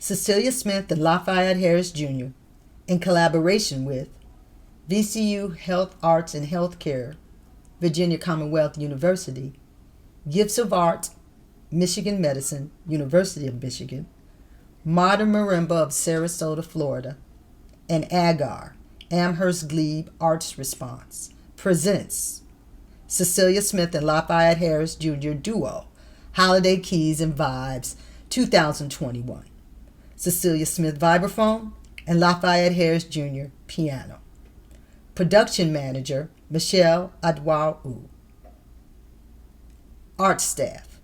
Cecilia Smith and Lafayette Harris Jr., in collaboration with VCU Health, Arts, and Healthcare, Virginia Commonwealth University, Gifts of Art, Michigan Medicine, University of Michigan, Modern Marimba of Sarasota, Florida, and Agar, Amherst Glebe Arts Response, presents Cecilia Smith and Lafayette Harris Jr. Duo, Holiday Keys and Vibes, 2021. Cecilia Smith vibraphone and Lafayette Harris Jr. piano. Production Manager Michelle Adwau. Art Staff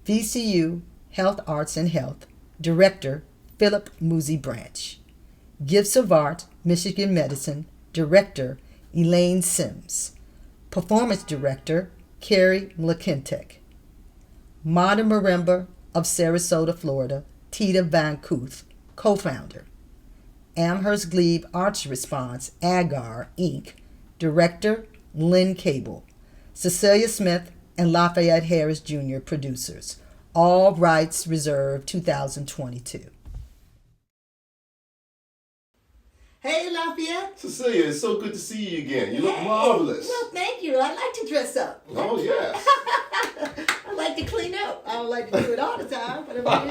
VCU Health, Arts, and Health, Director Philip Musi Branch. Gifts of Art, Michigan Medicine, Director Elaine Sims. Performance Director Carrie McClintock. Modern Marimba of Sarasota, Florida, Tita Van Kuth, co-founder. Amherst Glebe Arts Response, Agar, Inc., Director Lynn Cable. Cecilia Smith and Lafayette Harris Jr., producers. All rights reserved, 2022. Hey, Lafayette. Cecilia, it's so good to see you again. You look marvelous. Well, thank you. I like to dress up. Oh, yes. I like to clean up. I don't like to do it all the time, but I'm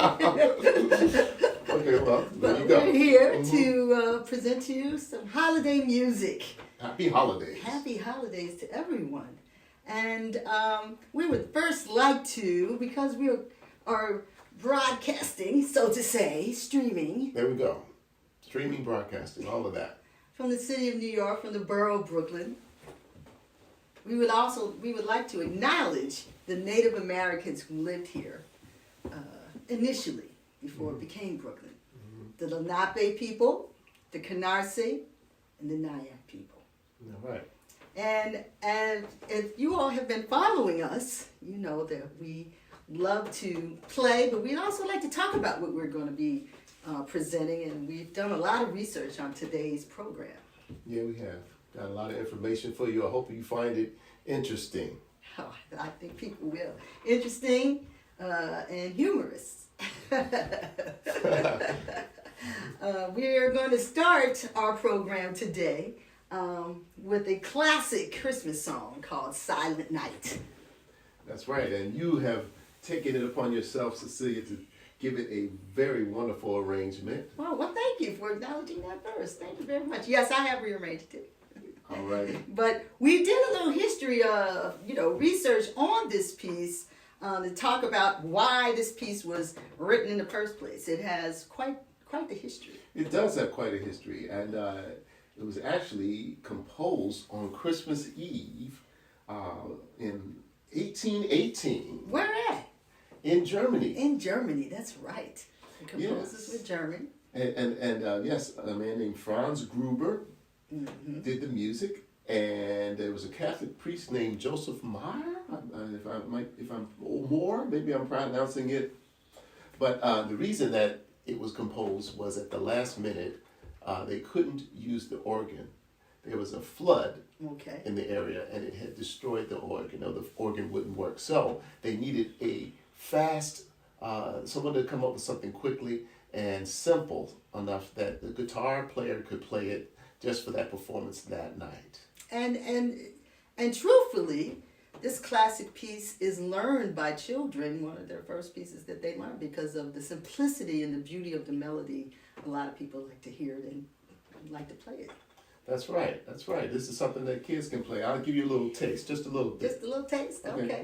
Okay, well, there you go. We're here to present to you some holiday music. Happy holidays. Happy holidays to everyone. And we would first like to, because we are broadcasting, so to say, streaming. There we go. Streaming, broadcasting, all of that. From the city of New York, from the borough of Brooklyn. We would like to acknowledge the Native Americans who lived here initially, before it became Brooklyn. The Lenape people, the Canarsie, and the Nyack people. All right. And if you all have been following us, you know that we love to play, but we'd also like to talk about what we're going to be presenting, and we've done a lot of research on today's program. Yeah, we have. Got a lot of information for you. I hope you find it interesting. Oh, I think people will. Interesting and humorous. We are going to start our program today with a classic Christmas song called Silent Night. That's right, and you have taken it upon yourself, Cecilia, to give it a very wonderful arrangement. Well, thank you for acknowledging that first. Thank you very much. Yes, I have rearranged it. All right. But we did a little history of, research on this piece to talk about why this piece was written in the first place. It has quite the history. It does have quite a history, and it was actually composed on Christmas Eve in 1818. Where at? In Germany. In Germany, that's right. The composers were German. And yes, a man named Franz Gruber did the music, and there was a Catholic priest named Joseph Meyer. Maybe I'm pronouncing it. But the reason that it was composed was at the last minute, they couldn't use the organ. There was a flood in the area, and it had destroyed the organ. The organ wouldn't work. So they needed a fast, someone to come up with something quickly and simple enough that the guitar player could play it just for that performance that night. And truthfully, this classic piece is learned by children, one of their first pieces that they learn, because of the simplicity and the beauty of the melody. A lot of people like to hear it and like to play it. That's right. This is something that kids can play. I'll give you a little taste, just a little bit. Just a little taste? Okay.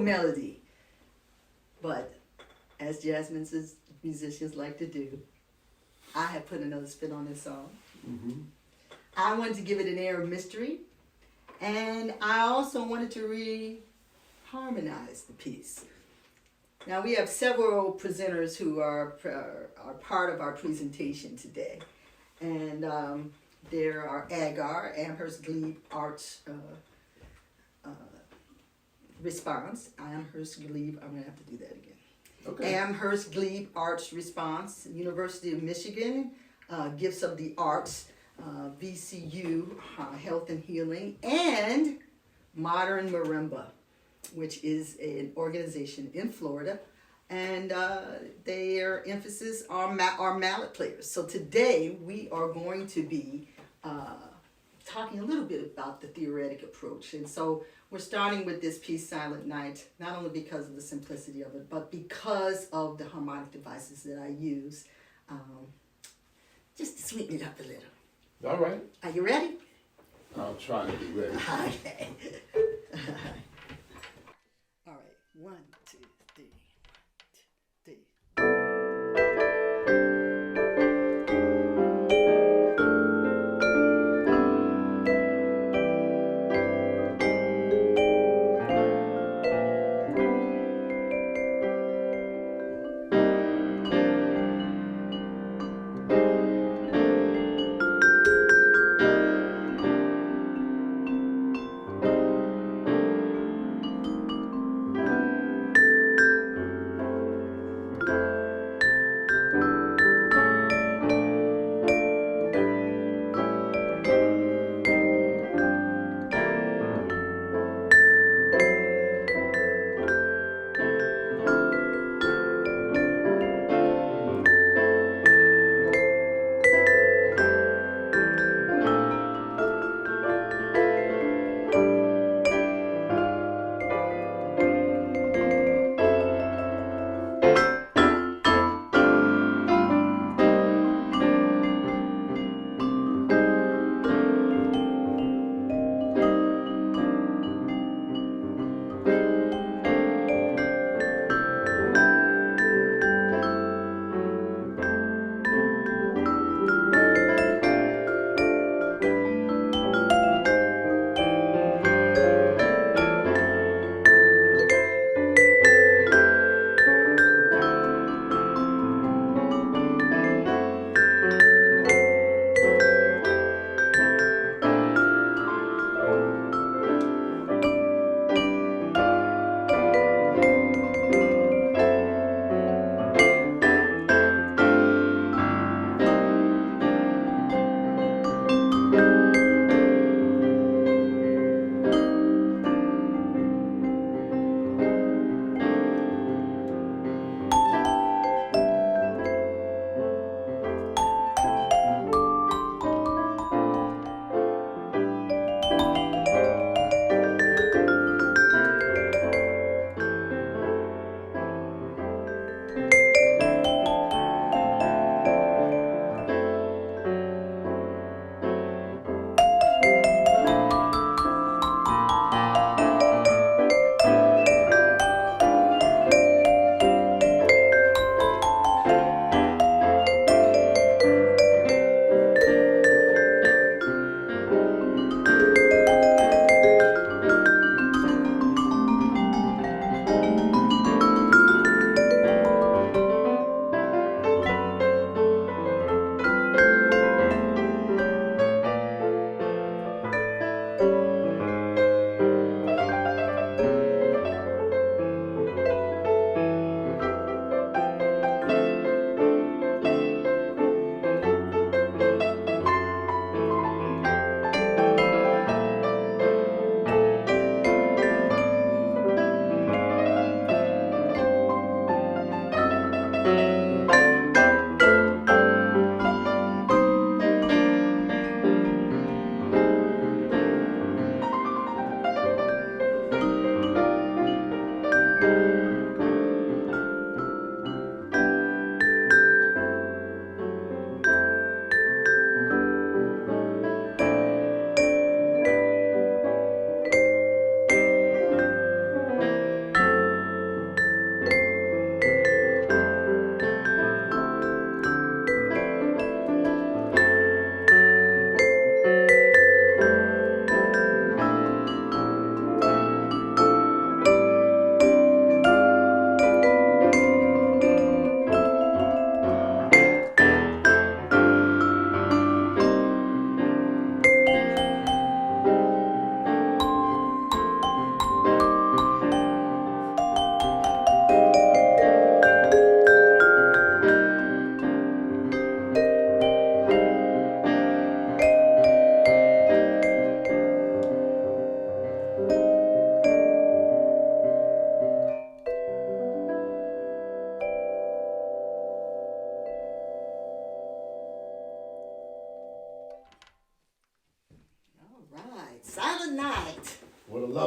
Melody, but as Jasmine says, musicians like to do, I have put another spin on this song. I wanted to give it an air of mystery, and I also wanted to re-harmonize the piece. Now we have several presenters who are part of our presentation today, and there are Agar, Amherst Glebe Arts Response. Amherst Glebe, I'm going to have to do that again. Okay. Amherst Glebe Arts Response, University of Michigan, Gifts of the Arts, VCU, Health and Healing, and Modern Marimba, which is an organization in Florida, and their emphasis are mallet players. So today we are going to be talking a little bit about the theoretic approach. And so we're starting with this piece, Silent Night, not only because of the simplicity of it, but because of the harmonic devices that I use, just to sweeten it up a little. All right. Are you ready? I'll try to be ready. Okay. All right. 1, 2, 3.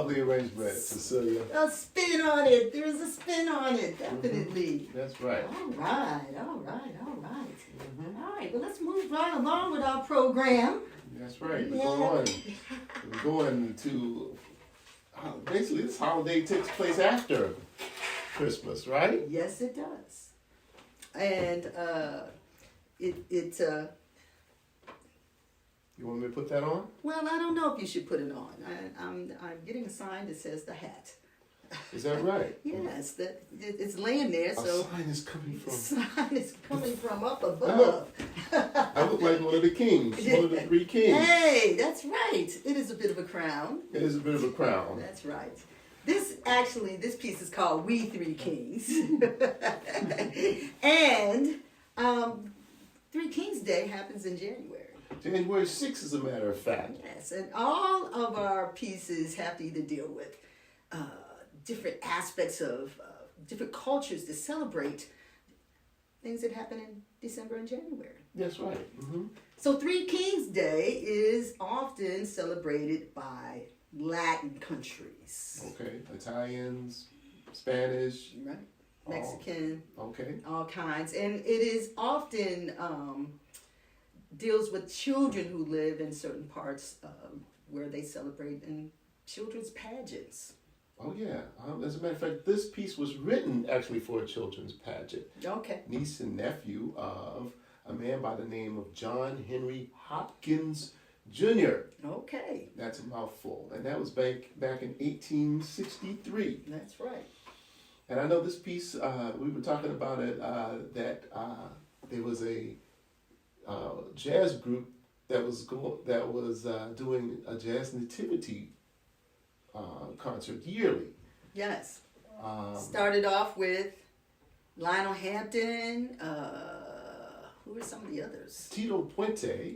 lovely arrangement, Cecilia. A spin on it. There's a spin on it, definitely. That's right. All right. All right, well, let's move right along with our program. That's right. We're going to, basically this holiday takes place after Christmas, right? Yes, it does. And you want me to put that on? Well, I don't know if you should put it on. I'm getting a sign that says the hat. Is that right? Yes, it's laying there. So a sign is coming from. Sign is coming from up above. I look like one of the kings, one of the three kings. Hey, that's right. It is a bit of a crown. It is a bit of a crown. That's right. This piece is called We Three Kings. And Three Kings Day happens in January. January 6th, as a matter of fact. Yes, and all of our pieces have to either deal with different aspects of different cultures to celebrate things that happen in December and January. That's right. Mm-hmm. So Three Kings Day is often celebrated by Latin countries. Okay, Italians, Spanish. Right. Mexican. Okay. All kinds. And it is often deals with children who live in certain parts where they celebrate in children's pageants. Oh, yeah. As a matter of fact, this piece was written actually for a children's pageant. Okay. Niece and nephew of a man by the name of John Henry Hopkins Jr. Okay. That's a mouthful. And that was back in 1863. That's right. And I know this piece, we were talking about it, that there was a jazz group that was doing a jazz nativity concert yearly. Yes. Started off with Lionel Hampton. Who were some of the others? Tito Puente.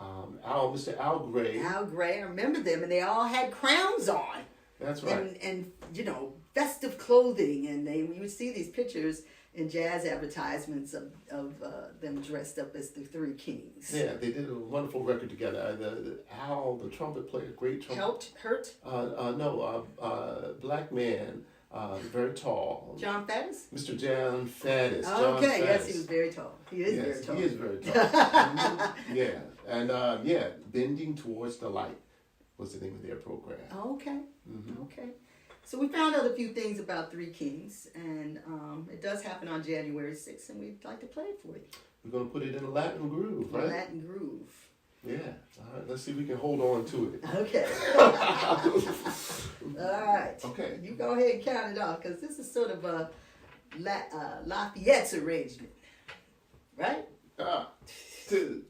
Mr. Al Gray. Al Gray. I remember them, and they all had crowns on. That's right. And festive clothing, and you would see these pictures in jazz advertisements of them dressed up as the Three Kings. Yeah, they did a wonderful record together. Al, the trumpet player, great trumpet. Hurt? Black man, very tall. John Faddis? Mr. John Faddis. Okay, yes, he was very tall. He is very tall. He is very tall. Yeah, and Bending Towards the Light was the name of their program. Okay, okay. So we found out a few things about Three Kings, and it does happen on January 6th, and we'd like to play it for you. We're going to put it in a Latin groove, right? Latin groove. Yeah. All right, let's see if we can hold on to it. Okay. All right. Okay. You go ahead and count it off, because this is sort of a Lafayette's arrangement, right? 2.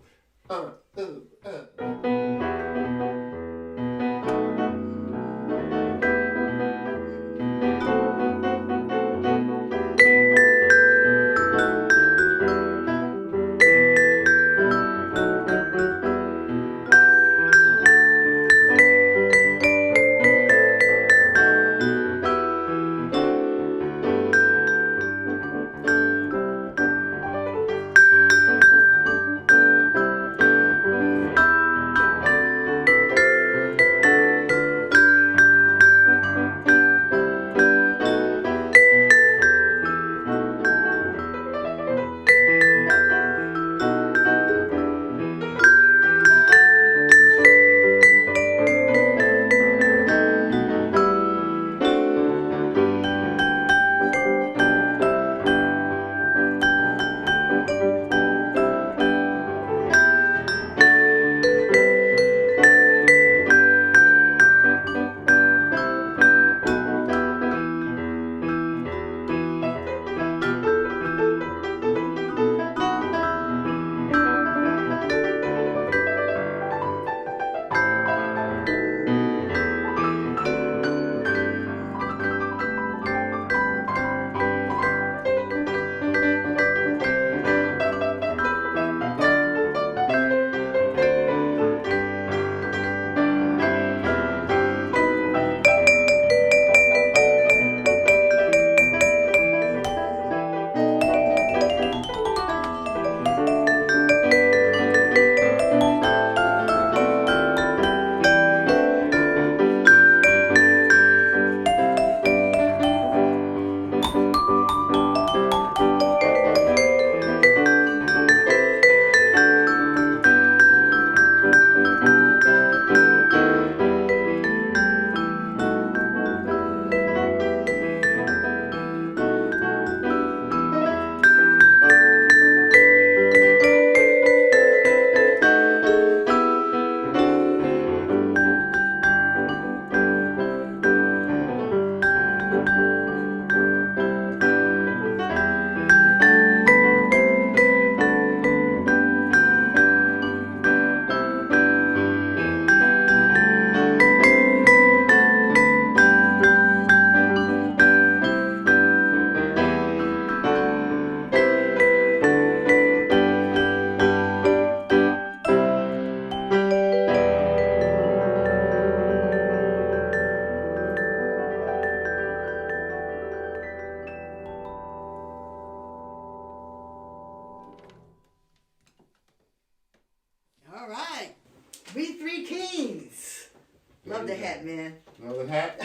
hat, man. Another hat?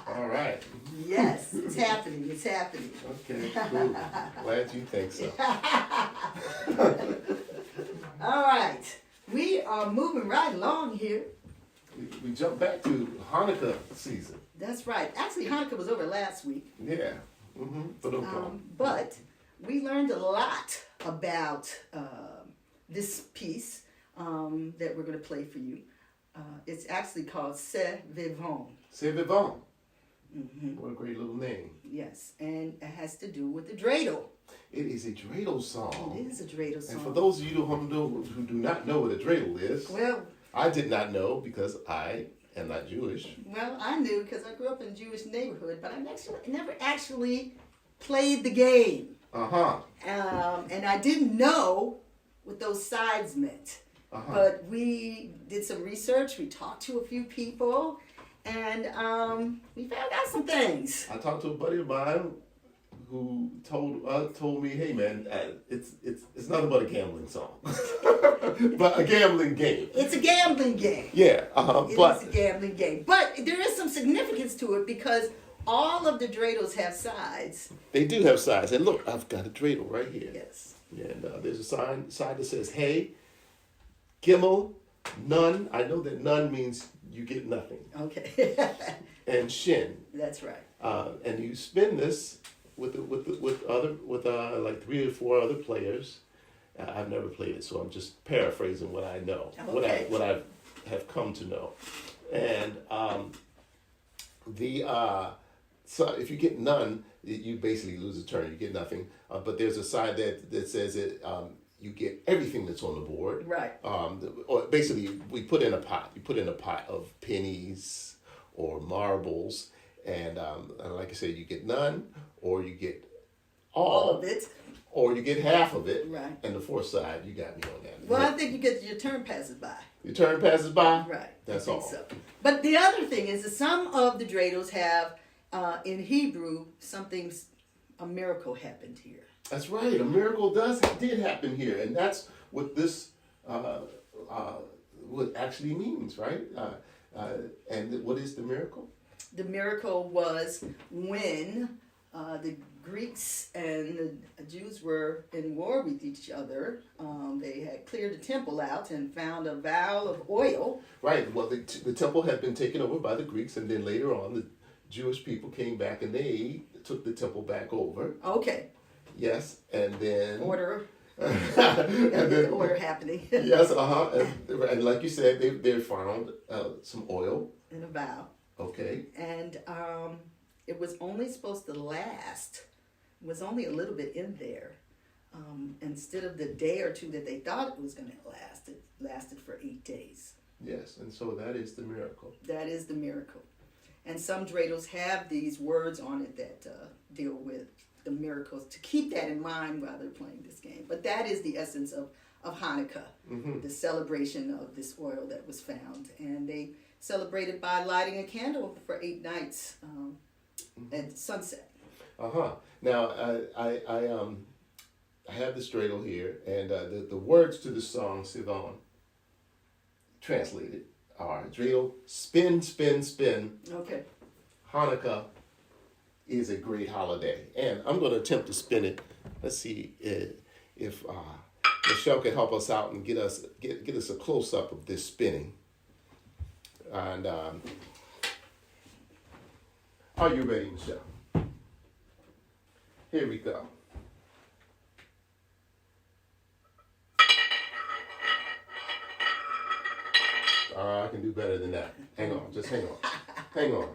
All right. Yes, it's happening. It's happening. Okay, cool. Glad you think so. All right. We are moving right along here. We jump back to Hanukkah season. That's right. Actually, Hanukkah was over last week. Yeah. Mm-hmm. But we learned a lot about this piece that we're going to play for you. It's actually called C'est Vivant. C'est Vivant. Mm-hmm. What a great little name. Yes, and it has to do with the dreidel. It is a dreidel song. It is a dreidel song. And for those of you who do not know what a dreidel is, well, I did not know because I am not Jewish. Well, I knew because I grew up in a Jewish neighborhood, but I never actually played the game. And I didn't know what those sides meant. But we did some research. We talked to a few people, and we found out some things. I talked to a buddy of mine who told me, "Hey, man, it's nothing but a gambling song, but a gambling game." It's a gambling game. Yeah, It's a gambling game, but there is some significance to it because all of the dreidels have sides. They do have sides, and look, I've got a dreidel right here. Yes. And there's a side that says, "Hey." Gimel, none. I know that none means you get nothing. Okay. And shin. That's right. And you spin this with like 3 or 4 other players. I've never played it, so I'm just paraphrasing what I know, okay. what I have come to know. And so if you get none, you basically lose a turn. You get nothing. But there's a side that says it. You get everything that's on the board. Right. Or basically, we put in a pot. You put in a pot of pennies or marbles, and like I said, you get none, or you get all of it, or you get half of it. Right. And the fourth side, you got me on that. Well, I think you get your turn passes by. Your turn passes by. Right. That's all. So. But the other thing is that some of the dreidels have, in Hebrew, a miracle happened here. That's right. A miracle did happen here, and that's what this what actually means, right? And what is the miracle? The miracle was when the Greeks and the Jews were in war with each other. They had cleared the temple out and found a vial of oil. Right. Well, the temple had been taken over by the Greeks, and then later on, the Jewish people came back and they took the temple back over. Okay. Yes, and then order. And then order happening. Yes, and like you said, they found some oil in a vial. Okay. And it was only supposed to last. It was only a little bit in there. Instead of the day or two that they thought it was going to last, it lasted for 8 days. Yes, and so that is the miracle. That is the miracle. And some dreidels have these words on it that deal with the miracles, to keep that in mind while they're playing this game. But that is the essence of Hanukkah, the celebration of this oil that was found. And they celebrated by lighting a candle for 8 nights at sunset. Now, I have this dreidel here, and the words to the song, Sivan, translated are dreidel, spin, spin, spin. Okay. Hanukkah is a great holiday. And I'm going to attempt to spin it. Let's see if Michelle can help us out and get us a close-up of this spinning. And are you ready, Michelle? Here we go. I can do better than that. Hang on, just hang on. Hang on.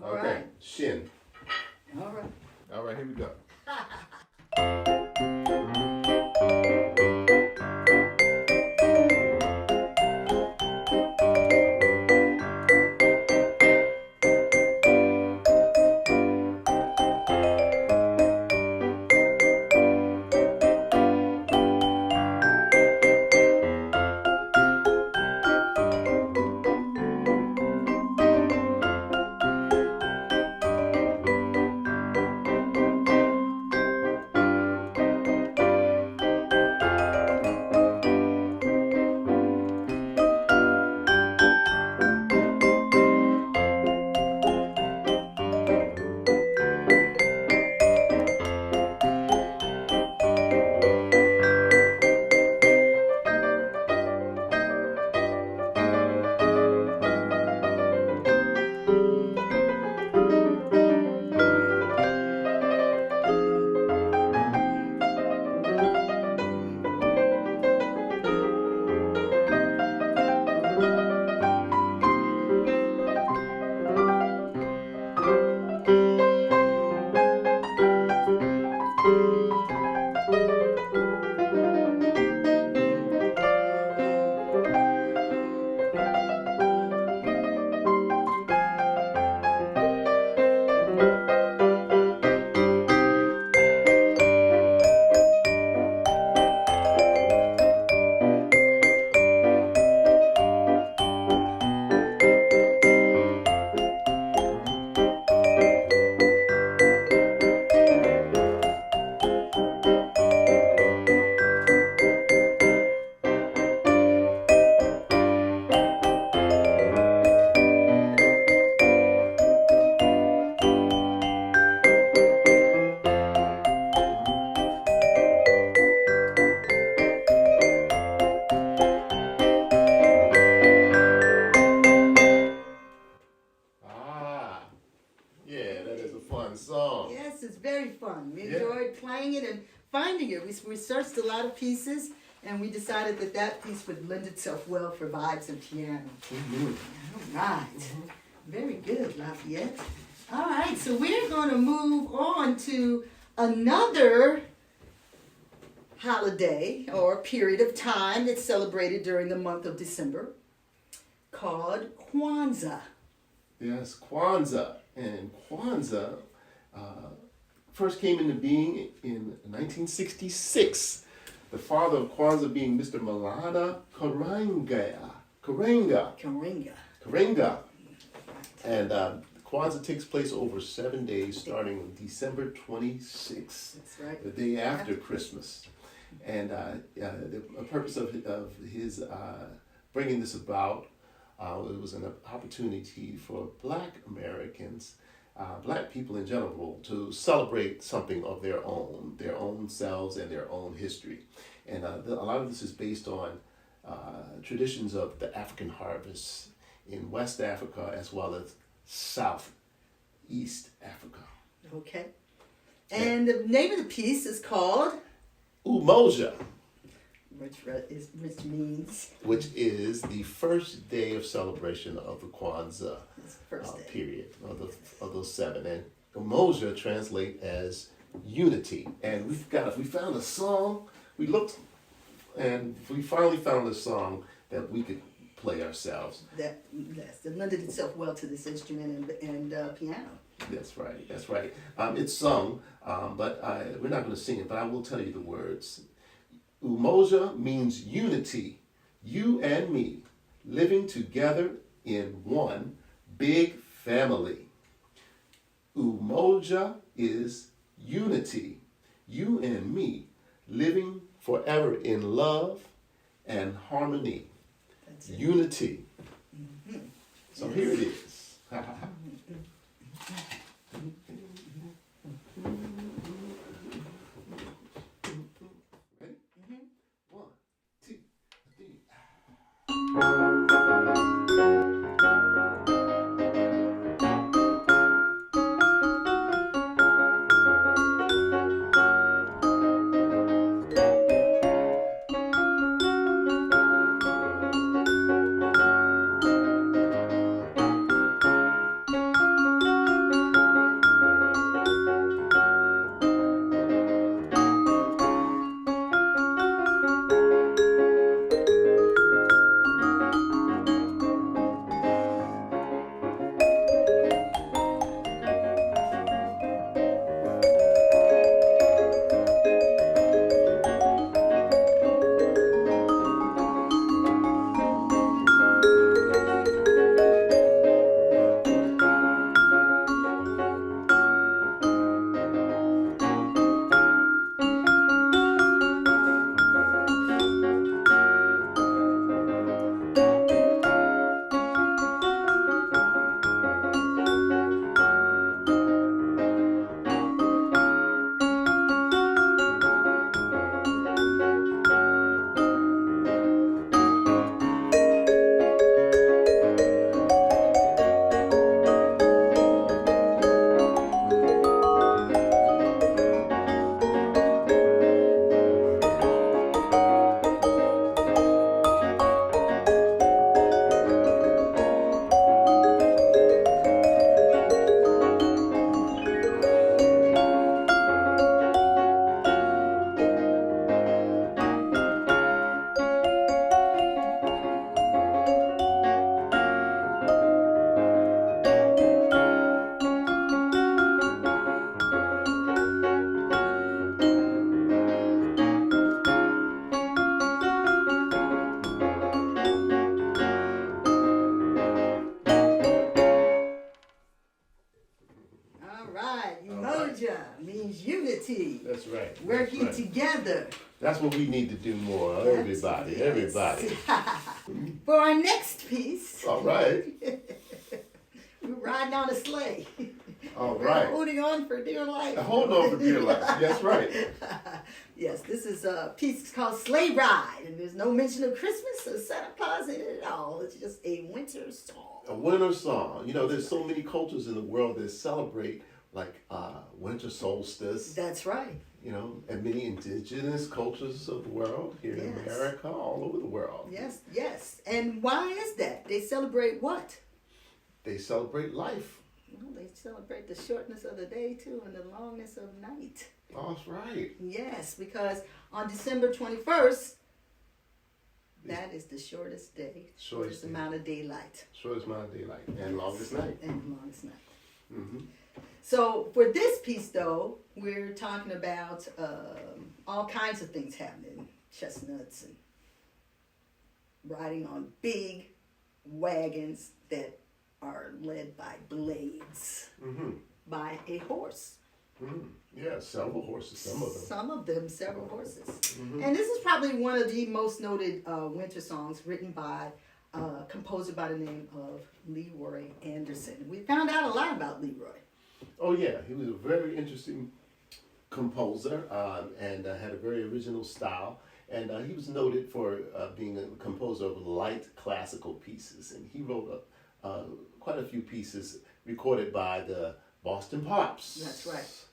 All right. Shin. All right. All right, here we go. Ah, yeah, that is a fun song. Yes, it's very fun. We Yeah. enjoyed playing it and finding it. We researched a lot of pieces, and we decided that that piece would lend itself well for vibes and piano. Mm-hmm. All right. Very good, Lafayette. All right, so we're going to move on to another holiday or period of time that's celebrated during the month of December called Kwanzaa. Yes, Kwanzaa. And Kwanzaa first came into being in 1966. The father of Kwanzaa being Mr. Malana Karenga. And Kwanzaa takes place over 7 days, starting on December 26th, That's right. the day after Christmas. And the purpose of his bringing this about, it was an opportunity for Black Americans, Black people in general, to celebrate something of their own selves and their own history. And a lot of this is based on traditions of the African harvest in West Africa as well as Southeast Africa. Okay. And the name of the piece is called Umoja, which means which is the first day of celebration of the Kwanzaa period of those 7. And Umoja translate as unity. And we found a song. We looked and we finally found a song that we could play ourselves. that lended itself well to this instrument and piano. That's right. It's sung, but we're not going to sing it, but I will tell you the words. Umoja means unity, you and me, living together in one big family. Umoja is unity, you and me, living forever in love and harmony. That's it. Unity. Mm-hmm. So here it is. Ready? Mhm. 1, 2, 3. unity. That's right. Working together. That's what we need to do more. Everybody. Yes. Everybody. For our next piece. All right. We're riding on a sleigh. All right. We're holding on for dear life. Hold on for dear life. That's right. Yes, this is a piece called Sleigh Ride, and there's no mention of Christmas or Santa Claus in it at all. It's just a winter song. A winter song. You know, there's so many cultures in the world that celebrate like winter solstice. That's right. You know, and many indigenous cultures of the world here in America, all over the world. Yes, yes. And why is that? They celebrate what? They celebrate life. Well, they celebrate the shortness of the day too and the longness of night. Oh, that's right. Yes, because on December 21st, that is the shortest day, shortest amount of daylight. Shortest amount of daylight and longest night. And longest night. Mm-hmm. So for this piece, though, we're talking about all kinds of things happening. Chestnuts and riding on big wagons that are led by blades by a horse. Mm-hmm. Yeah, several horses, some of them. Some of them, several horses. Mm-hmm. And this is probably one of the most noted winter songs written by a composer by the name of Leroy Anderson. We found out a lot about Leroy. Oh yeah, he was a very interesting composer and had a very original style. And he was noted for being a composer of light classical pieces. And he wrote quite a few pieces recorded by the Boston Pops. That's right.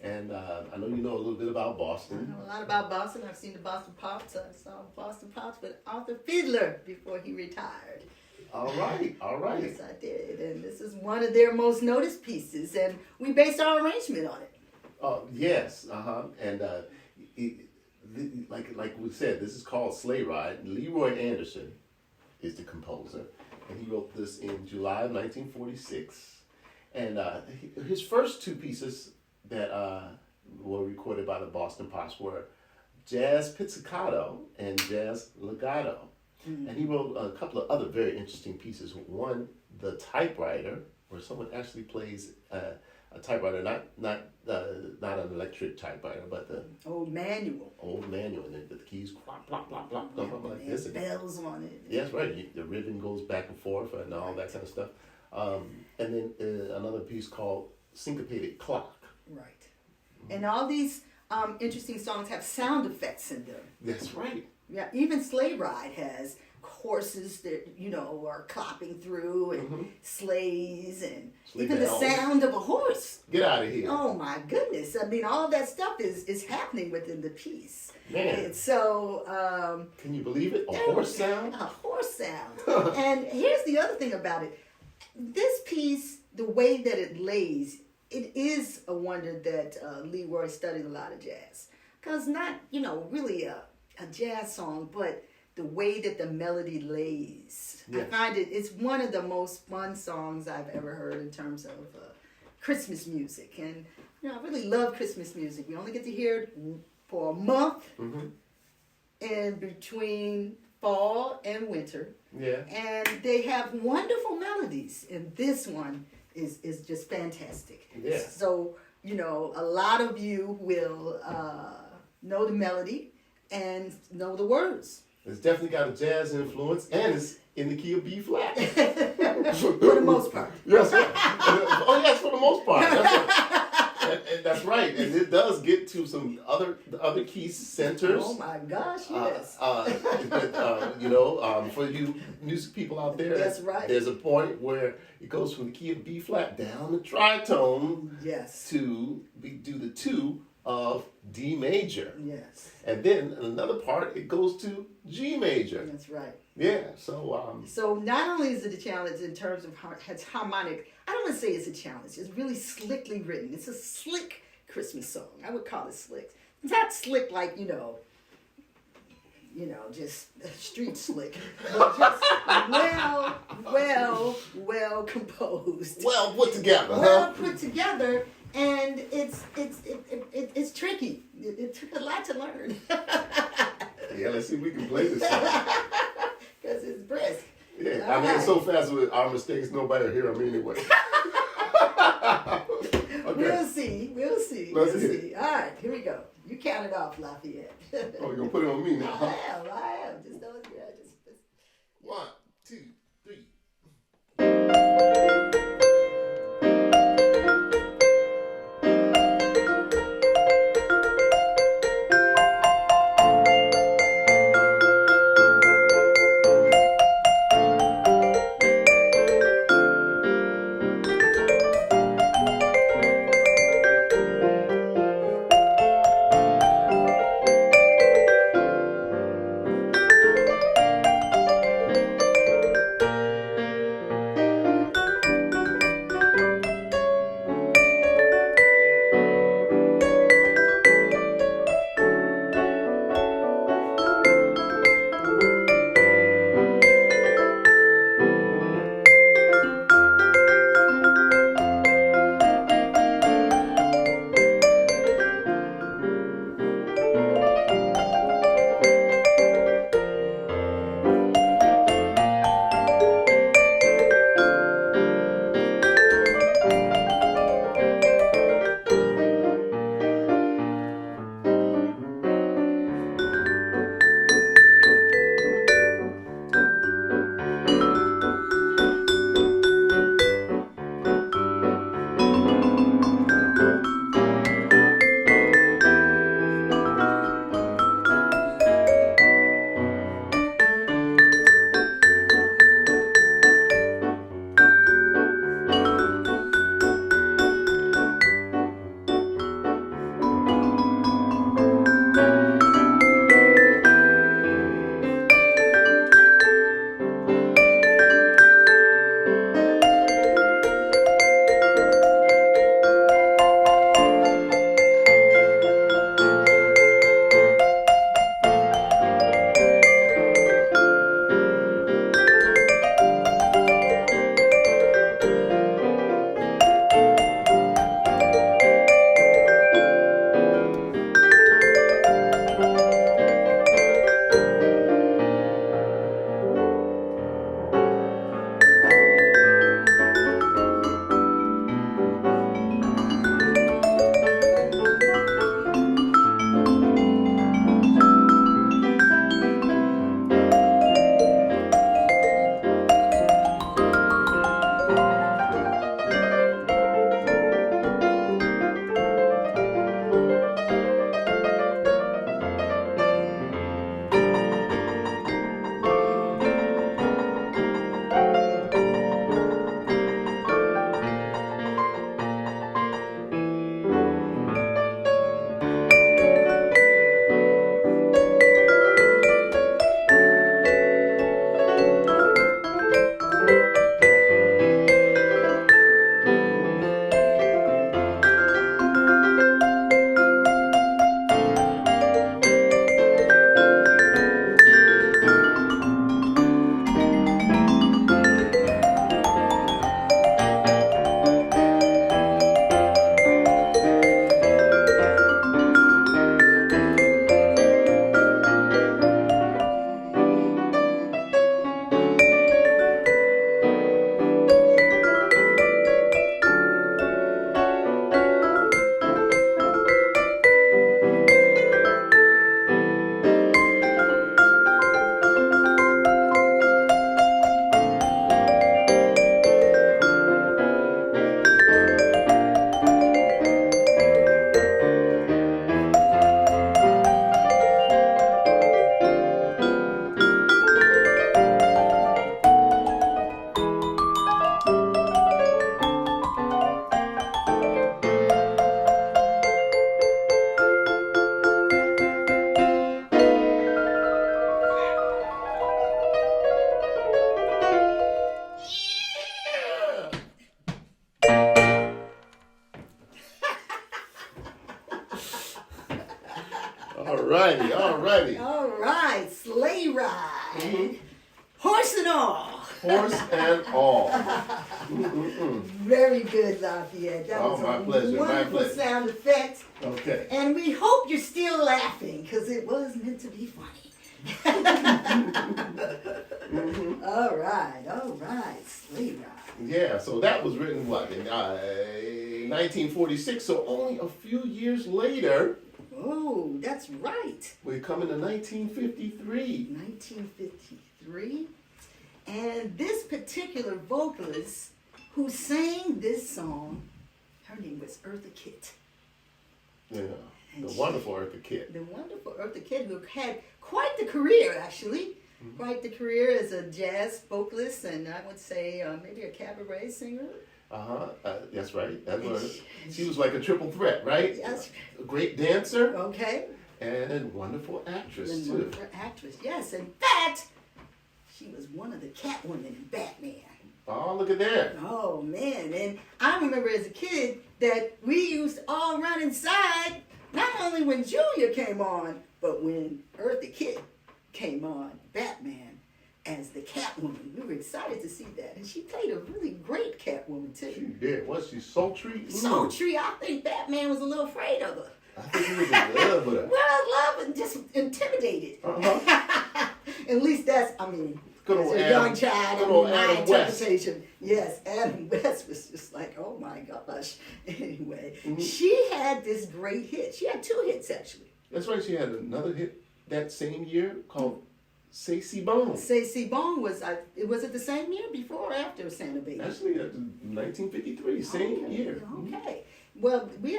And I know you know a little bit about Boston. I know a lot about Boston. I've seen the Boston Pops. I saw Boston Pops with Arthur Fiedler before he retired. All right, all right. Yes, I did. And this is one of their most noticed pieces. And we based our arrangement on it. Yes, And like we said, this is called Sleigh Ride. Leroy Anderson is the composer. And he wrote this in July of 1946. And his first two pieces that were recorded by the Boston Pops were Jazz Pizzicato and Jazz Legato. Mm-hmm. And he wrote a couple of other very interesting pieces. One, The Typewriter, where someone actually plays a typewriter, not an electric typewriter, but the old manual. And the keys plop, plop, plop, plop, plop, like this. And bells on it. Yes, right. The ribbon goes back and forth and all that kind of stuff. And then another piece called Syncopated Clock. Right. And all these interesting songs have sound effects in them. That's right. Yeah, even Sleigh Ride has horses that, are clopping through and sleighs and even the sound of a horse. Get out of here. Oh my goodness. I mean, all that stuff is happening within the piece. Man. And so... can you believe it? A horse sound? A horse sound. And here's the other thing about it. This piece, the way that it lays, it is a wonder that Leroy studied a lot of jazz. Because not, really a jazz song, but the way that the melody lays. Yes. I find it's one of the most fun songs I've ever heard in terms of Christmas music. And, I really love Christmas music. We only get to hear it for a month in between fall and winter. Yeah. And they have wonderful melodies. And this one is just fantastic. Yeah. So, a lot of you will know the melody and know the words. It's definitely got a jazz influence, and it's in the key of B flat. For the most part. Yes. Oh, yes, for the most part. And that's right. And it does get to some other key centers. Oh my gosh, yes. For you music people out there, that's right. There's a point where it goes from the key of B flat down the tritone. Yes. To do the 2 of D major. Yes. And then another part, it goes to G major. That's right. Yeah, so... So not only is it a challenge in terms of its harmonic, I don't want to say it's a challenge. It's really slickly written. It's a slick Christmas song. I would call it slick. It's not slick like, just street slick. But just well composed. Well put together, Well put together. And it's tricky. It took a lot to learn. Yeah, let's see if we can play this song. Because it's brisk. Yeah, I mean, it's so fast with our mistakes, nobody will hear them anyway. We'll see. Let's We'll see. All right, here we go. You count it off, Lafayette. Oh, you're gonna put it on me now? I am. Just don't. Yeah, just. 1, 2, 3. righty, all righty. All right, sleigh ride. Mm-hmm. Horse and all. Horse and all. Very good, Lafayette. That was my pleasure. Wonderful sound effect. Okay. And we hope you're still laughing because it was meant to be funny. Mm-hmm. All right, sleigh ride. Yeah, so that was written what in 1946, so only a few years later. Oh, that's right. We're coming to 1953. 1953. And this particular vocalist who sang this song, her name was Eartha Kitt. Yeah, and the wonderful Eartha Kitt. The wonderful Eartha Kitt, who had quite the career, actually. Mm-hmm. Quite the career as a jazz vocalist, and I would say maybe a cabaret singer. That's right. That was. She was like a triple threat, right? Yes. A great dancer. Okay. And a wonderful actress, too. Wonderful actress, yes. In fact, she was one of the Catwomen in Batman. Oh, look at that. Oh, man. And I remember as a kid that we used to all run inside, not only when Junior came on, but when Eartha Kitt came on, Batman, as the Catwoman. We were excited to see that. And she played a really great Catwoman, too. She did. Was she sultry? Sultry. I think Batman was a little afraid of her. I think he was in love with her. Well, love and just intimidated. At least that's, good old as a young child, my interpretation. West. Yes, Adam West was just like, oh my gosh. Anyway, she had this great hit. She had 2 hits, actually. That's right. She had another hit that same year called Say Si Bon. Say Si Bon was it the same year, before or after Santa Baby? Actually, 1953, same year. Okay. Well, we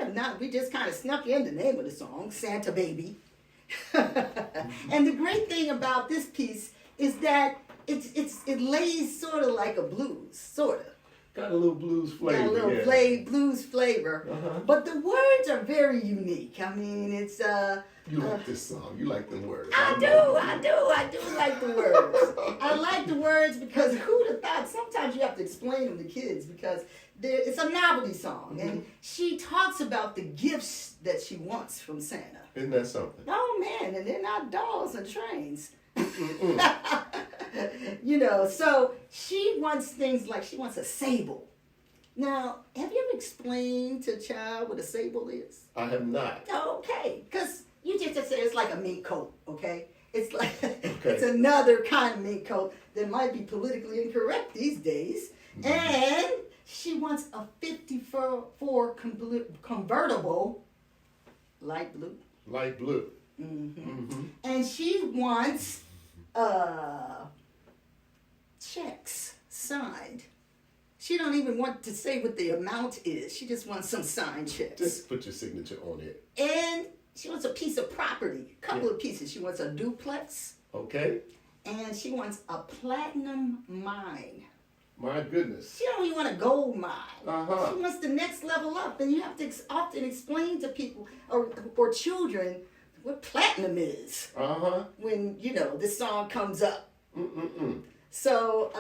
just kind of snuck in the name of the song, Santa Baby. And the great thing about this piece is that it lays sort of like a blues, sort of. Got a little blues flavor. Got a little blues flavor. But the words are very unique. It's You like this song. You like the words. I do like the words. I like the words because who'd have thought? Sometimes you have to explain them to kids because it's a novelty song. And she talks about the gifts that she wants from Santa. Isn't that something? Oh, man. And they're not dolls and trains. So she wants things like she wants a sable. Now, have you ever explained to a child what a sable is? I have not. Okay, because you just say it's like a mink coat, okay? It's like it's another kind of mink coat that might be politically incorrect these days. And she wants a 54 convertible light blue. Light blue. And she wants checks signed. She don't even want to say what the amount is. She just wants some signed checks. Just put your signature on it. And she wants a piece of property, a couple of pieces. She wants a duplex. Okay. And she wants a platinum mine. My goodness. She don't even want a gold mine. She wants the next level up. And you have to often explain to people or children what platinum is when, this song comes up. So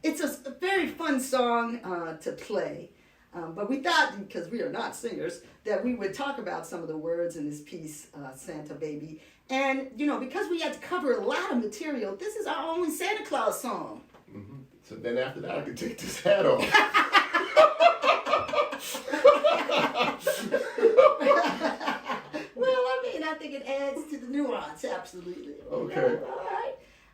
it's a very fun song to play. But we thought, because we are not singers, that we would talk about some of the words in this piece, Santa Baby. And, because we had to cover a lot of material, this is our only Santa Claus song. So then after that, I can take this hat off. I think it adds to the nuance, absolutely. Okay.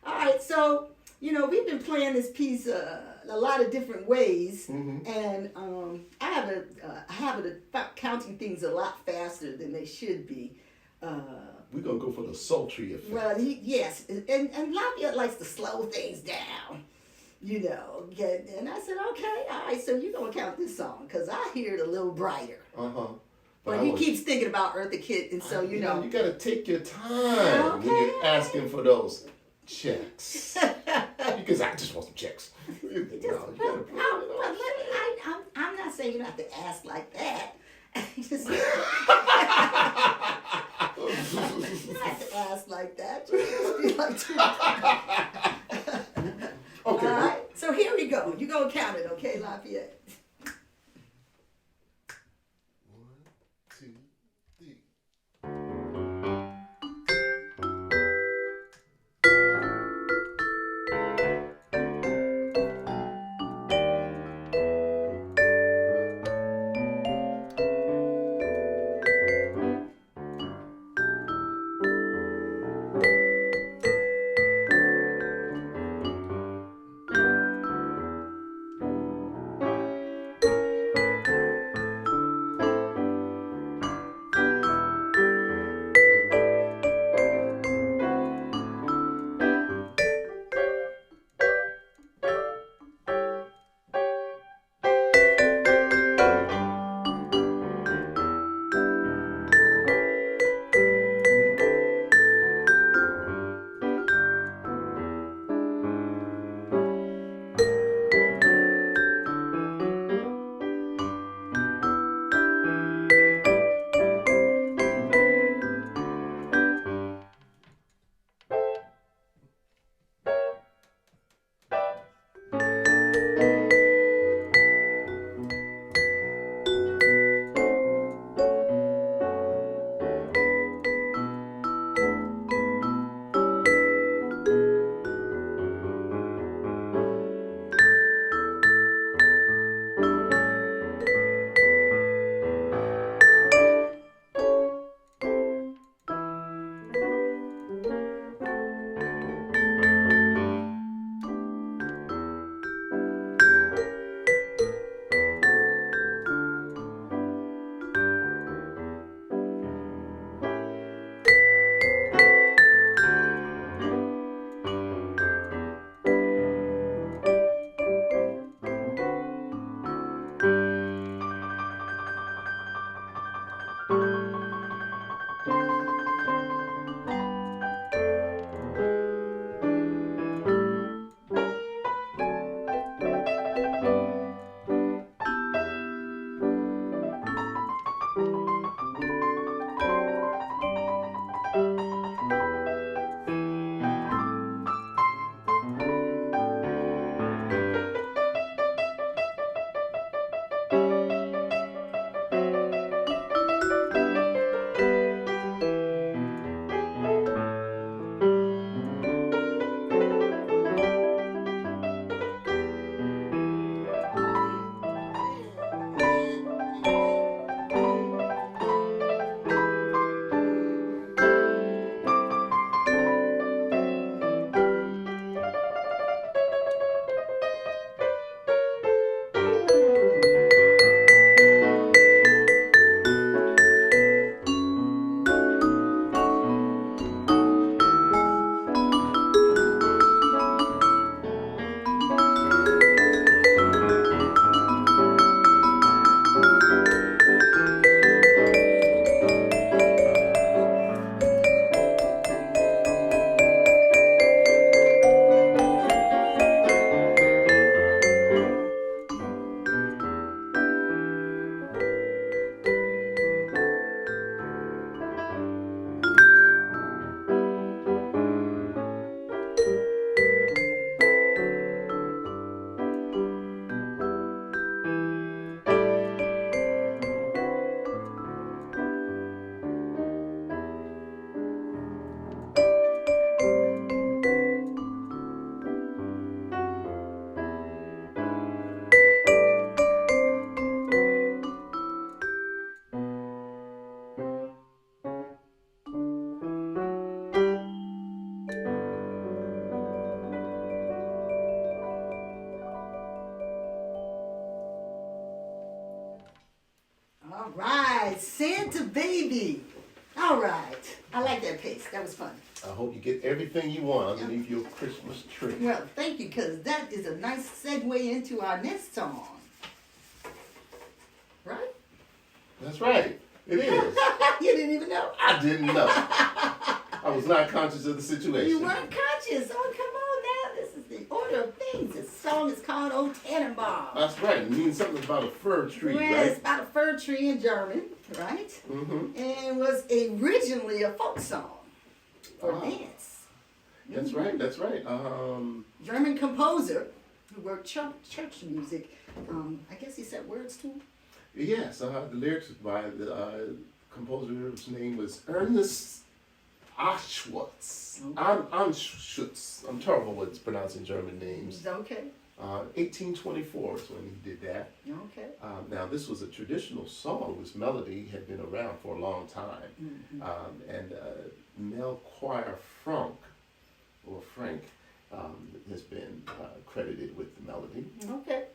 All right. So, we've been playing this piece a lot of different ways, and I have a habit of counting things a lot faster than they should be. We're going to go for the sultry effect. Well, yes, and Lafayette likes to slow things down, And I said, okay, all right, so you're going to count this song, because I hear it a little brighter. But he keeps thinking about Eartha Kitt, and so, you got to take your time when you're asking for those checks. Because I just want some checks. I'm not saying you don't have to ask like that. You don't have to ask like that. Just be like, okay. All right, so here we go. You're going to count it, okay, Lafayette? All right, Santa Baby. All right. I like that pace. That was fun. I hope you get everything you want underneath your Christmas tree. Well, thank you, because that is a nice segue into our next song. Right? That's right. It is. You didn't even know? I didn't know. I was not conscious of the situation. You weren't conscious. Oh, come on now. This is the order of things. This song is called Old Tannenbaum. That's right. It means something about a fir tree, well, right? It's about a fir tree in German, right? Mm-hmm. And was originally a folk song for dance. That's right. That's right. German composer who wrote church music. I guess he set words to them. Yes. The lyrics by the composer's name was Ernest Aschwitz. Okay. Anschutz. I'm terrible with pronouncing German names. Okay. 1824 is when he did that. Okay. Now, this was a traditional song. This melody had been around for a long time. Mm-hmm. And Mel Choir Frank has been credited with the melody. Okay.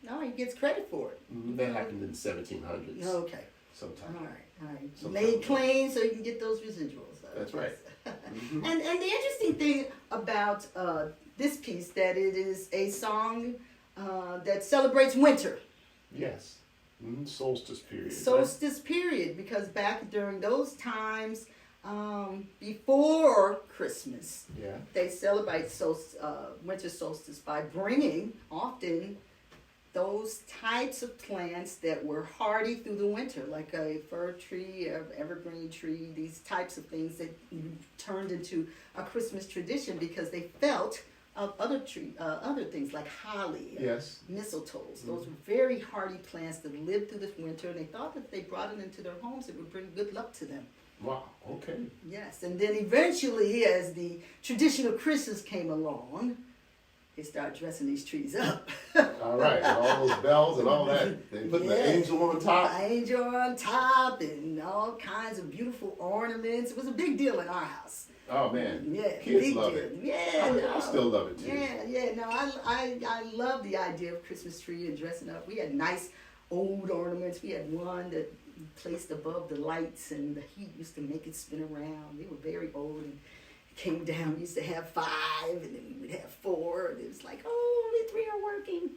No, he gets credit for it. That happened in the 1700s. Okay. Sometime. All right. Sometime Made plain so you can get those residuals. That's right. And the interesting thing about this piece that it is a song that celebrates winter. Yes. Solstice period. Solstice period, because back during those times, before Christmas, they celebrate winter solstice by bringing often those types of plants that were hardy through the winter, like a fir tree, an evergreen tree, these types of things that turned into a Christmas tradition because they felt other things like holly, mistletoes. Those were very hardy plants that lived through the winter, and they thought that if they brought it into their homes, it would bring good luck to them. Wow, okay. Yes, and then eventually, as the tradition of Christmas came along, they start dressing these trees up. All right, and all those bells and all that. They put the angel on top. The angel on top and all kinds of beautiful ornaments. It was a big deal in our house. Oh, man. Yeah, Kids love it. Yeah. I still love it, too. Yeah. No, I love the idea of Christmas tree and dressing up. We had nice old ornaments. We had one that placed above the lights, and the heat used to make it spin around. They were very old, and came down. We used to have 5, and then we would have 4, and it was like, only 3 are working.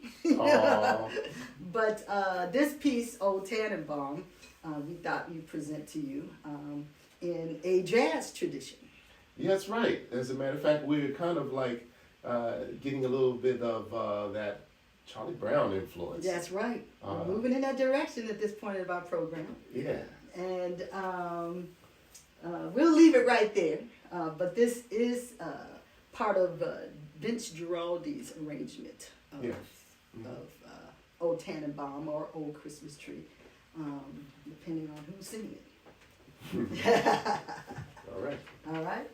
But this piece, Old Tannenbaum, we thought we'd present to you in a jazz tradition. Yeah, that's right. As a matter of fact, we're kind of like getting a little bit of that Charlie Brown influence. That's right. We're moving in that direction at this point of our program. Yeah. And we'll leave it right there. But this is part of Vince Giraldi's arrangement of Old Tannenbaum or Old Christmas Tree, depending on who's singing it. All right. All right.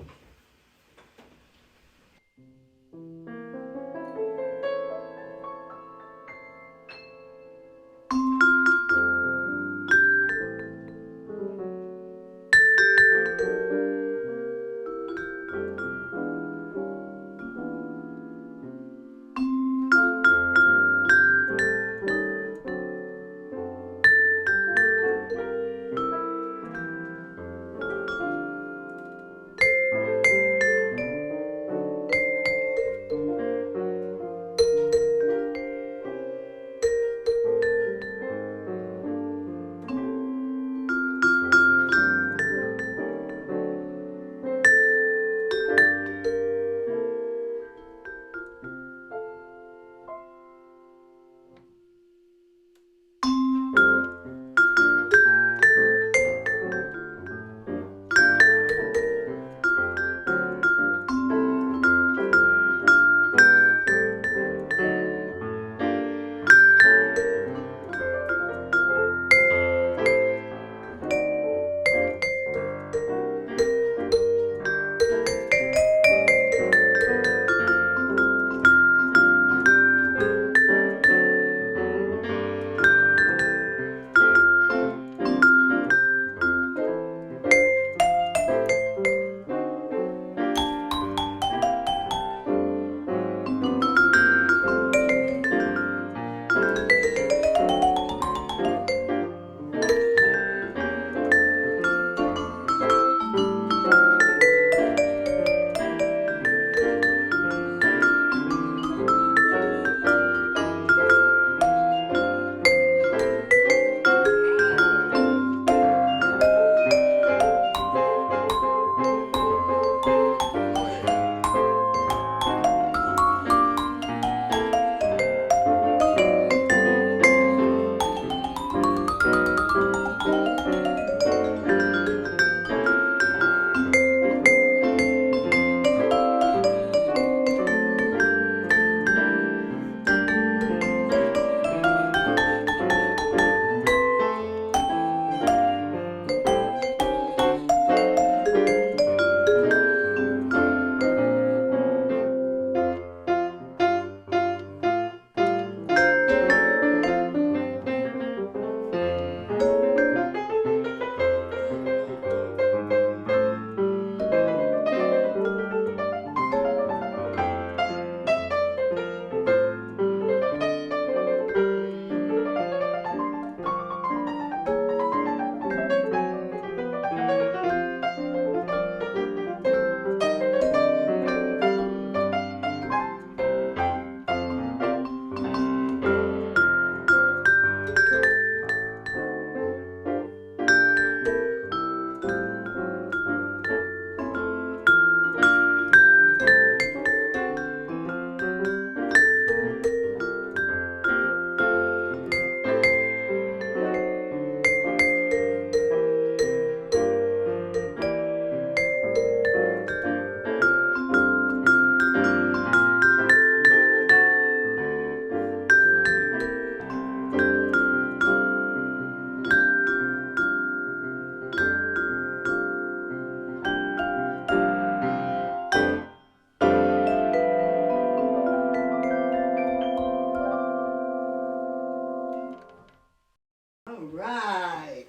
right.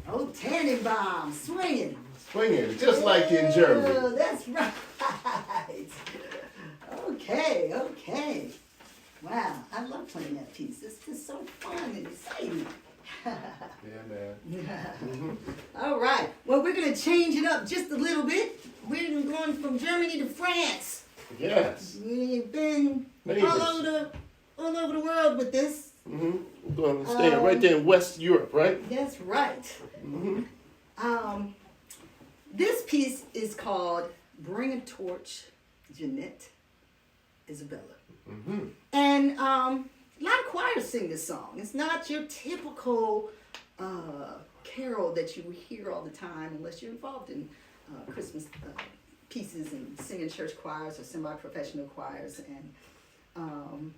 Oh, Tannenbaum, swinging. Swinging, just like in Germany. Oh, that's right. Okay. Wow, I love playing that piece. It's just so fun and exciting. Yeah, man. Mm-hmm. All right. Well, we're going to change it up just a little bit. We're going from Germany to France. Yes. We've been all over the world with this. Mm-hmm. We're going to stay right there in West Europe, right? That's right. Mm-hmm. This piece is called Bring a Torch, Jeanette, Isabella. Mm-hmm. And a lot of choirs sing this song. It's not your typical carol that you hear all the time unless you're involved in Christmas pieces and singing church choirs or semi-professional choirs. And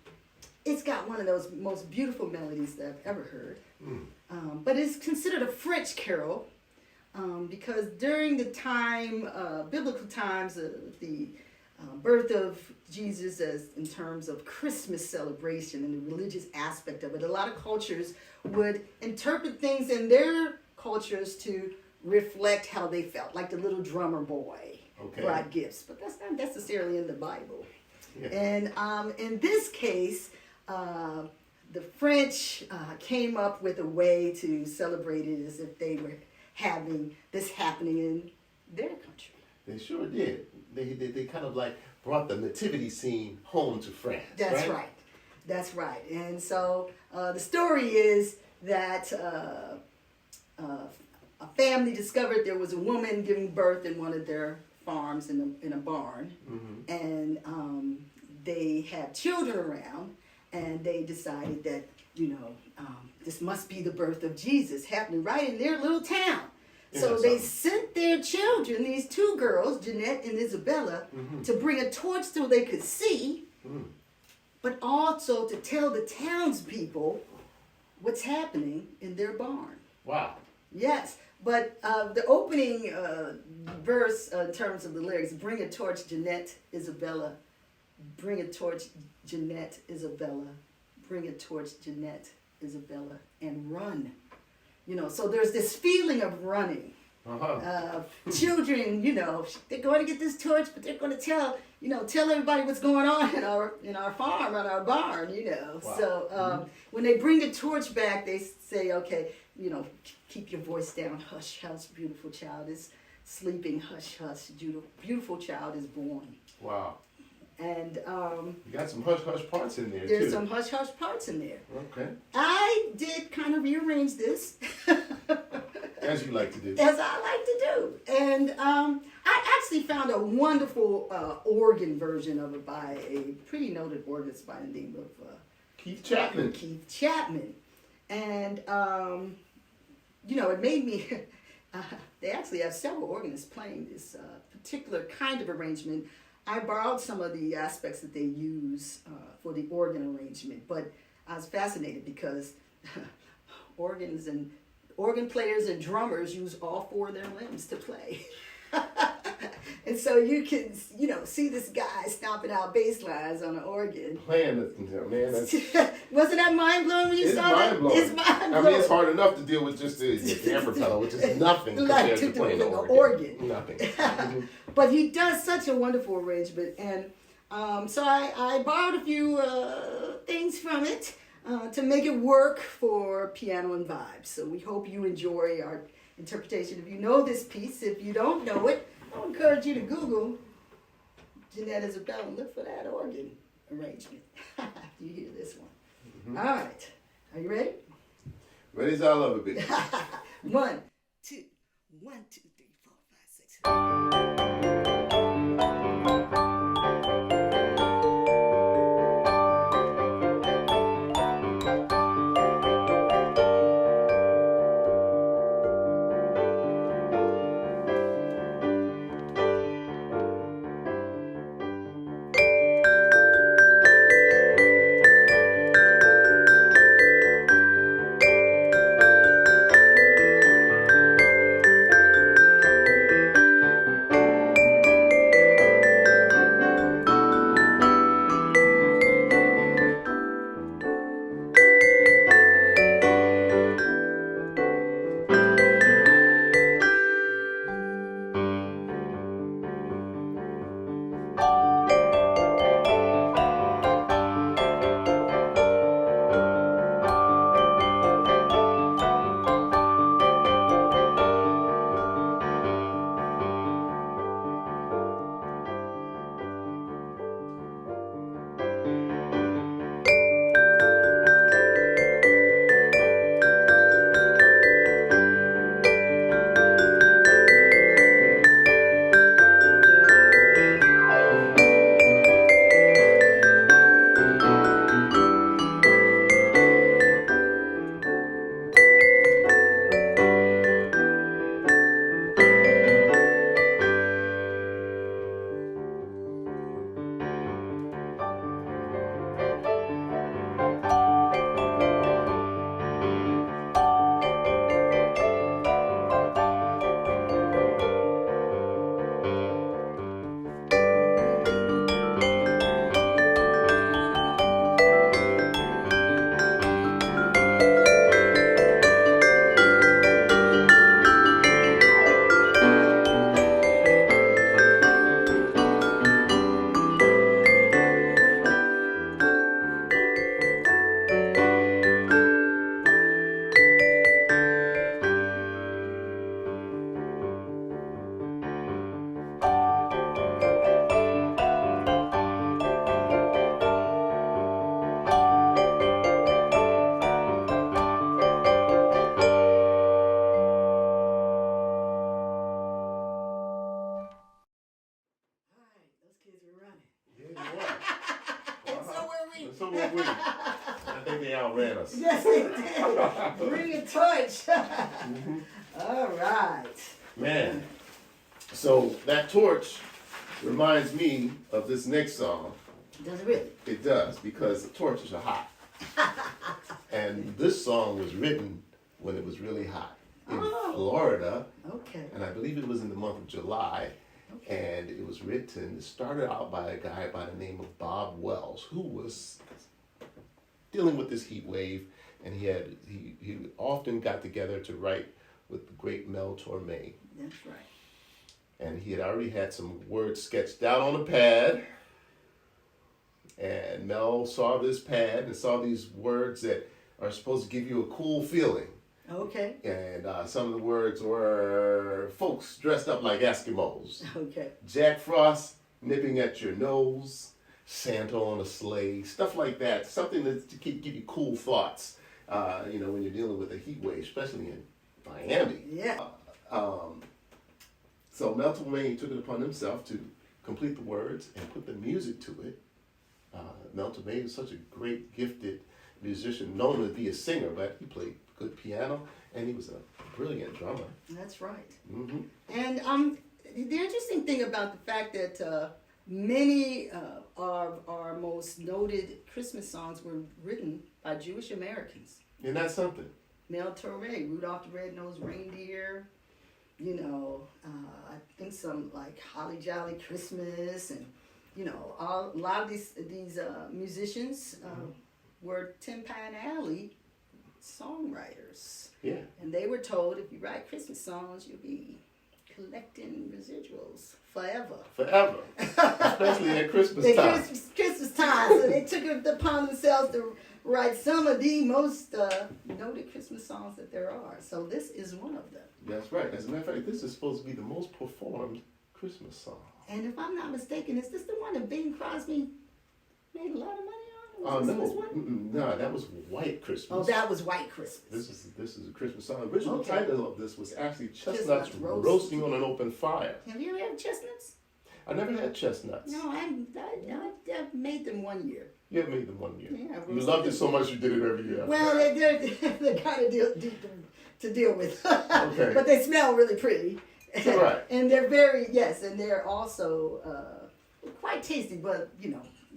it's got one of those most beautiful melodies that I've ever heard. But it's considered a French carol because during the time, biblical times of the birth of Jesus, as in terms of Christmas celebration and the religious aspect of it, a lot of cultures would interpret things in their cultures to reflect how they felt, like the little drummer boy brought gifts, but that's not necessarily in the Bible. Yeah. And in this case, the French came up with a way to celebrate it as if they were having this happening in their country. They sure did. They kind of like brought the nativity scene home to France. That's right. That's right. And so the story is that a family discovered there was a woman giving birth in one of their farms in a barn, and they had children around, and they decided that this must be the birth of Jesus happening right in their little town. So they sent their children, these two girls, Jeanette and Isabella, to bring a torch so they could see, but also to tell the townspeople what's happening in their barn. Wow. Yes, but the opening verse in terms of the lyrics, bring a torch, Jeanette, Isabella. Bring a torch, Jeanette, Isabella. Bring a torch, Jeanette, Isabella, and run. So there's this feeling of running. Children, they're going to get this torch, but they're going to tell everybody what's going on in our farm, in our barn, Wow. So when they bring the torch back, they say, okay, keep your voice down. Hush, hush, beautiful child is sleeping. Hush, hush, beautiful child is born. Wow. And you got some hush hush parts in there. There's some hush hush parts in there. Okay. I did kind of rearrange this. As you like to do. As I like to do. And I actually found a wonderful organ version of it by a pretty noted organist by the name of Keith Chapman. Keith Chapman. And it made me. They actually have several organists playing this particular kind of arrangement. I borrowed some of the aspects that they use for the organ arrangement, but I was fascinated because organ players and drummers use all four of their limbs to play. And so you can, see this guy stomping out bass lines on an organ. Playing it, man. That's... Wasn't that mind-blowing when you saw that? It's mind-blowing. I mean, it's hard enough to deal with just the ampertone, which is nothing compared to playing the organ. Nothing. But he does such a wonderful arrangement. And so I borrowed a few things from it to make it work for piano and vibes. So we hope you enjoy our interpretation. If you know this piece, if you don't know it, I encourage you to Google Jeanette Isabella and look for that organ arrangement. You hear this one. All right. Are you ready? Ready as I love it, baby. 1, 2, 1, 2, 3, 4, 5, 6. Yes, it did. Bring a torch. All right. Man, so that torch reminds me of this next song. Does it really? It does, because the torches are hot. And this song was written when it was really hot in Florida. Okay. And I believe it was in the month of July. Okay. And it was written, it started out by a guy by the name of Bob Wells, who was dealing with this heat wave. And he often got together to write with the great Mel Torme. That's right. And he had already had some words sketched out on a pad. And Mel saw this pad and saw these words that are supposed to give you a cool feeling. Okay. And some of the words were folks dressed up like Eskimos. Okay. Jack Frost nipping at your nose. Santa on a sleigh. Stuff like that. Something that to give you cool thoughts. When you're dealing with a heat wave, especially in Miami. Yeah. So Mel Torme took it upon himself to complete the words and put the music to it. Mel Torme was such a great, gifted musician, known to be a singer, but he played good piano, and he was a brilliant drummer. That's right. Mm-hmm. And the interesting thing about the fact that many of our most noted Christmas songs were written by Jewish Americans. Isn't that something? Mel Torme, Rudolph the Red-Nosed Reindeer, I think some like Holly Jolly Christmas, and a lot of these musicians were Tin Pan Alley songwriters. Yeah. And they were told, if you write Christmas songs, you'll be collecting residuals forever. Forever. Especially at Christmas time. Christmas time. So they took it upon themselves to write some of the most noted Christmas songs that there are. So this is one of them. That's right. As a matter of fact, this is supposed to be the most performed Christmas song. And if I'm not mistaken, is this the one that Bing Crosby made a lot of money on? No, that was White Christmas. Oh, that was White Christmas. This is a Christmas song. The original title of this was actually Chestnuts Roasting on an Open Fire. Have you ever had chestnuts? I never had chestnuts. No, I made them one year. You have made them one year. Yeah, you loved it so much you did it every year. Well, they're kind of to deal with. Okay. But they smell really pretty. Right. And they're and they're also quite tasty, but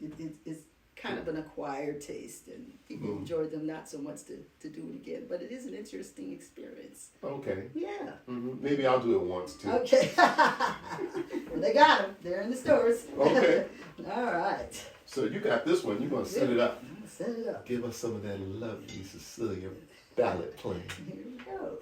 it's kind of an acquired taste, and people enjoy them not so much to do it again, but it is an interesting experience. Okay. Yeah. Mm-hmm. Maybe I'll do it once too. Okay. Well, they got them. They're in the stores. Okay. All right. So you got this one. You're going to set it up. I'm going to set it up. Give us some of that lovely Sicilian ballad playing. Here we go.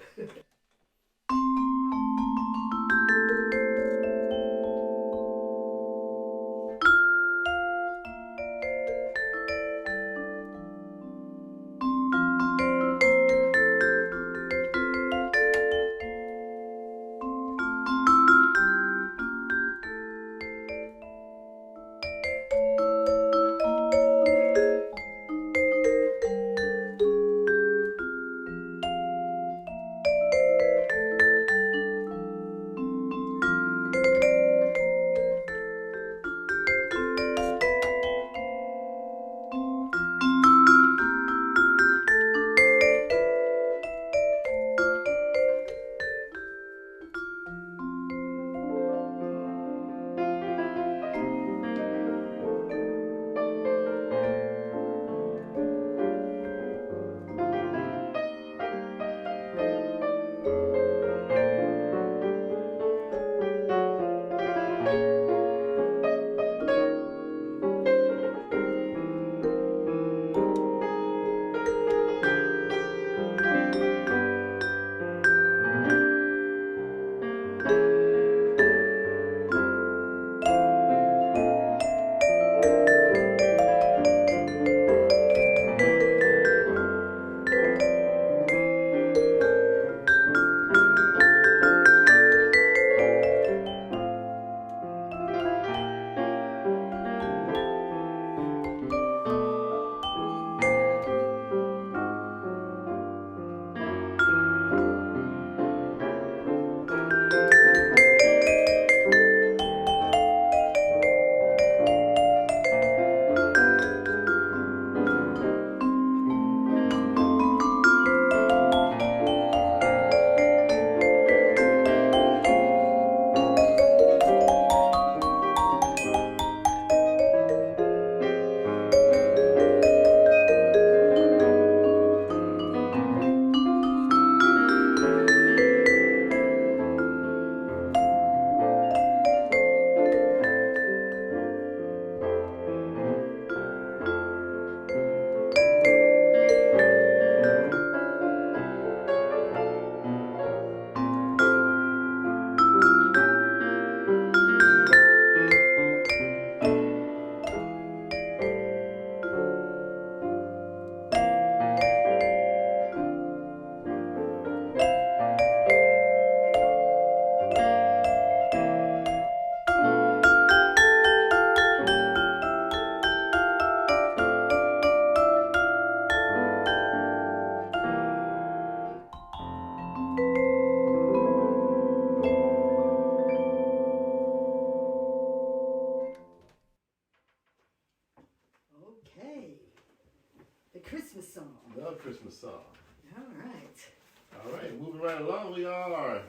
All right, moving right along, we are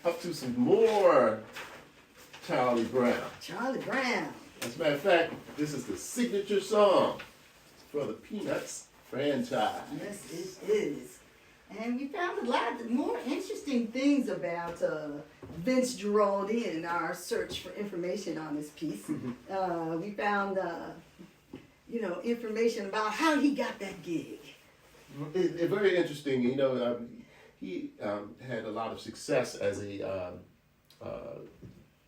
up to some more Charlie Brown. Charlie Brown. As a matter of fact, this is the signature song for the Peanuts franchise. Yes, it is. And we found a lot of more interesting things about Vince Giraldi in our search for information on this piece. We found, information about how he got that gig. It's very interesting. He had a lot of success as a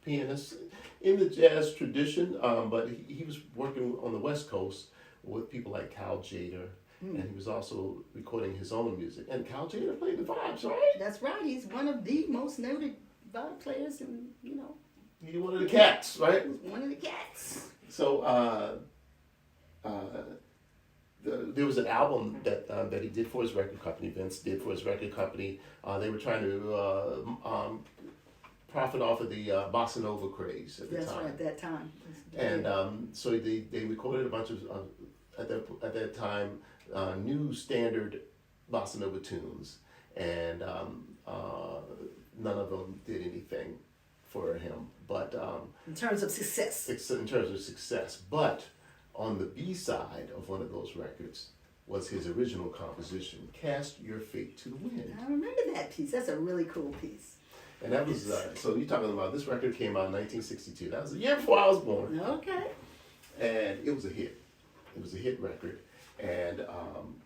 pianist in the jazz tradition, but he was working on the West Coast with people like Cal Tjader, and he was also recording his own music. And Cal Tjader played the vibes, right? That's right. He's one of the most noted vibe players, and he's one of the cats, right? One of the cats. So there was an album that he did for his record company. Vince did for his record company. They were trying to profit off of the bossa nova craze at the time. That's right, at that time. And so they recorded a bunch of at that time new standard bossa nova tunes, and none of them did anything for him. But in terms of success. In terms of success, but on the B side of one of those records was his original composition, "Cast Your Fate to the Wind." I remember that piece. That's a really cool piece. And that was, so you're talking about, this record came out in 1962. That was the year before I was born. Okay. And it was a hit. It was a hit record. And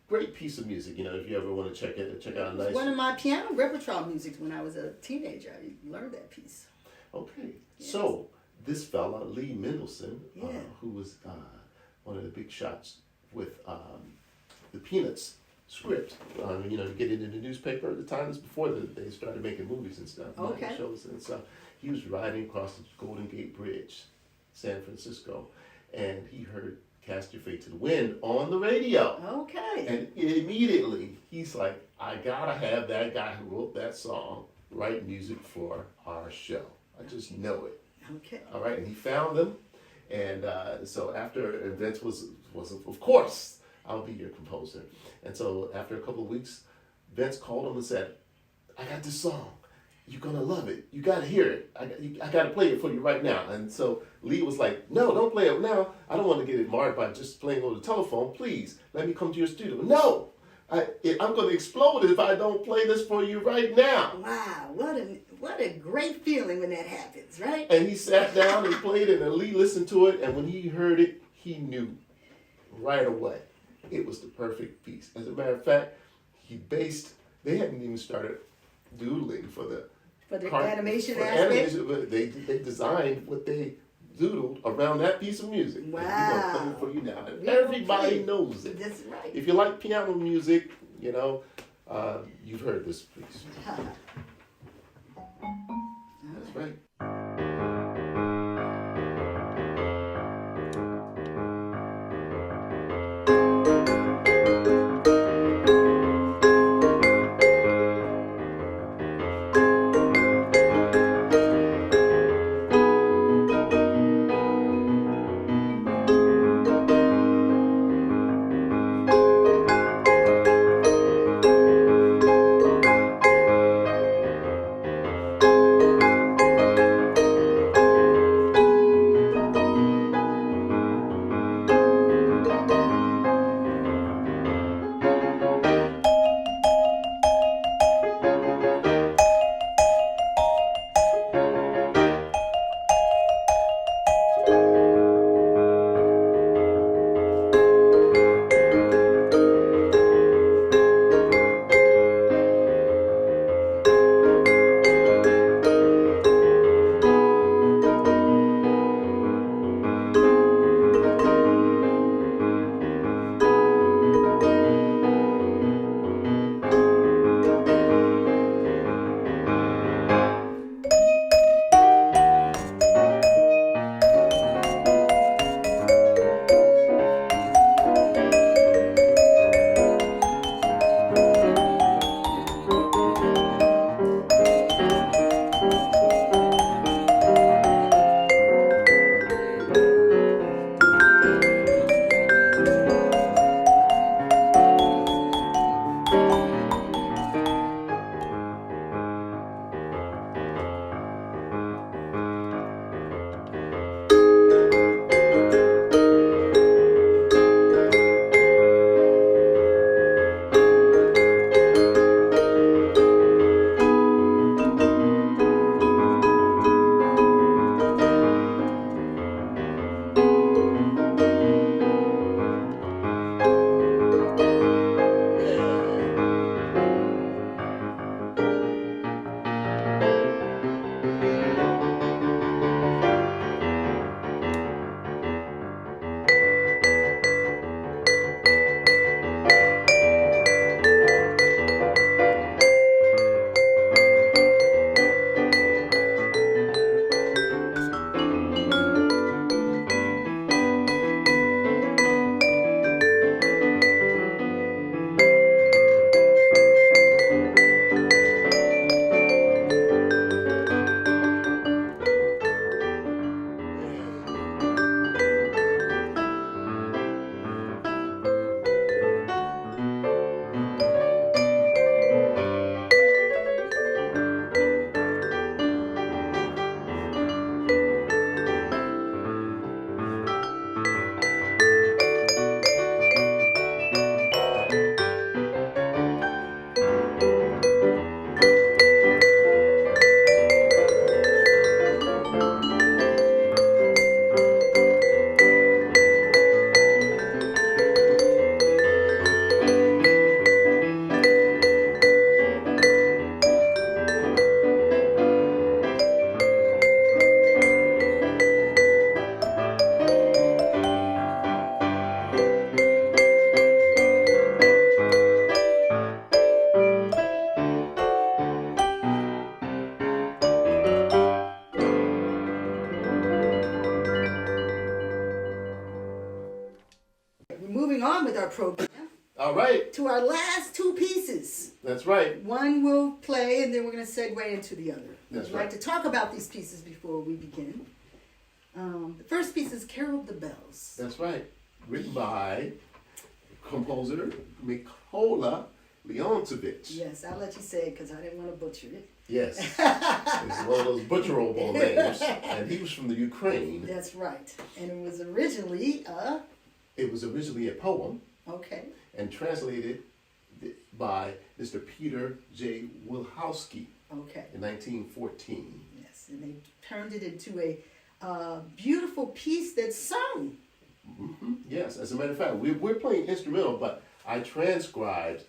great piece of music. If you ever want to check out a nice... One of my piano repertoire music when I was a teenager. I learned that piece. Okay. Yes. So, this fella, Lee Mendelson, who was one of the big shots with the Peanuts script. You get it in the newspaper at the time. This before they started making movies and stuff, shows and stuff. He was riding across the Golden Gate Bridge, San Francisco, and he heard "Cast Your Fate to the Wind" on the radio. Okay. And immediately he's like, I gotta have that guy who wrote that song write music for our show. I just know it. Okay. All right, and he found them, and so after Vince was of course, I'll be your composer. And so after a couple of weeks, Vince called him and said, I got this song. You're going to love it. You got to hear it. I got to play it for you right now. And so Lee was like, no, don't play it now. I don't want to get it marred by just playing over the telephone. Please, let me come to your studio. No, I'm going to explode if I don't play this for you right now. Wow, what a great feeling when that happens, right? And he sat down and played it, and Lee listened to it, and when he heard it, he knew right away. It was the perfect piece. As a matter of fact, they hadn't even started doodling for the animation aspect. But they designed what they doodled around that piece of music. Wow. And we're going to play it for you now. And everybody knows it. That's right. If you like piano music, you've heard this piece. That's right. our last two pieces. That's right. One will play, and then we're going to segue into the other. That's I'd right. like to talk about these pieces before we begin. The first piece is Carol of the Bells. That's right. Written by composer Mikola Leontovich. Yes, I'll let you say it because I didn't want to butcher it. Yes. It's one of those butcherable names. And he was from the Ukraine. That's right. And it was originally a poem. Okay. And translated by Mr. Peter J. Wilhowsky. Okay. In 1914. Yes, and they turned it into a beautiful piece that's sung. Mm-hmm. Yes, as a matter of fact, we're playing instrumental, but I transcribed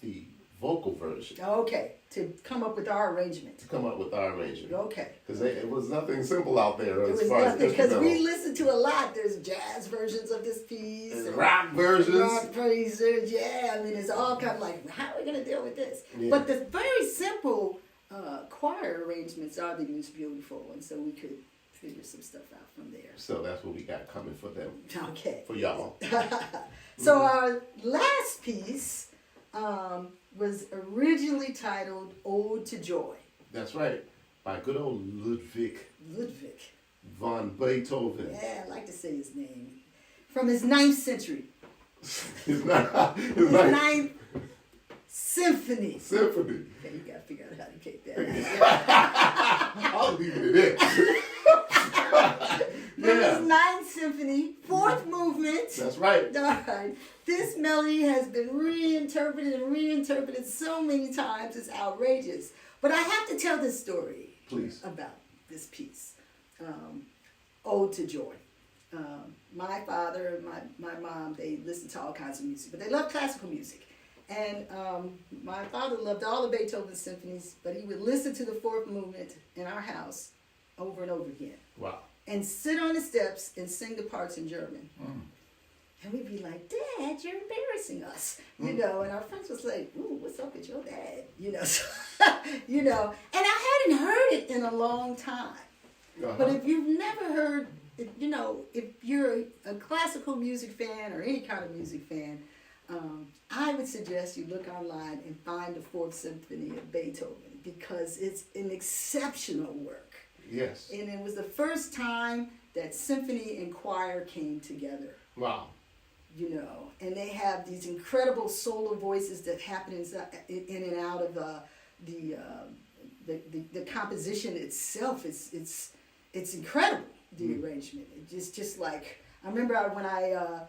the vocal version. Okay, to come up with our arrangement. Okay. Because Okay. it was nothing simple out there It as was far as nothing, because instrumental. we listened to a lot. There's jazz versions of this piece. And rock versions. Rock versions, yeah. I mean, it's all kind of like, how are we going to deal with this? Yeah. But the very simple choir arrangements are the most beautiful, and so we could figure some stuff out from there. So that's what we got coming for them. Okay. For y'all. So our last piece was originally titled Ode to Joy. That's right. By good old Ludwig von Beethoven. Yeah, I like to say his name. From his 9th century. His ninth symphony. Symphony. Okay, you gotta figure out how to take that out. I'll leave it in. From his 9th symphony, 4th movement. That's right. Darn. This melody has been reinterpreted so many times, it's outrageous. But I have to tell this story. Please. About this piece, Ode to Joy. My father and my mom, they listened to all kinds of music, but they loved classical music. And my father loved all of Beethoven's symphonies, but he would listen to the 4th movement in our house over and over again. Wow. And sit on the steps and sing the parts in German. And we'd be like, Dad, you're embarrassing us. You know, and our friends was like, ooh, what's up with your dad? You know, so, you know. And I hadn't heard it in a long time. But if you've never heard, you know, if you're a classical music fan or any kind of music fan, I would suggest you look online and find the 4th Symphony of Beethoven, because it's an exceptional work. Yes. And it was the first time that symphony and choir came together. Wow. You know, and they have these incredible solo voices that happen in and out of the composition itself. It's incredible, the arrangement. It's just like, I remember when I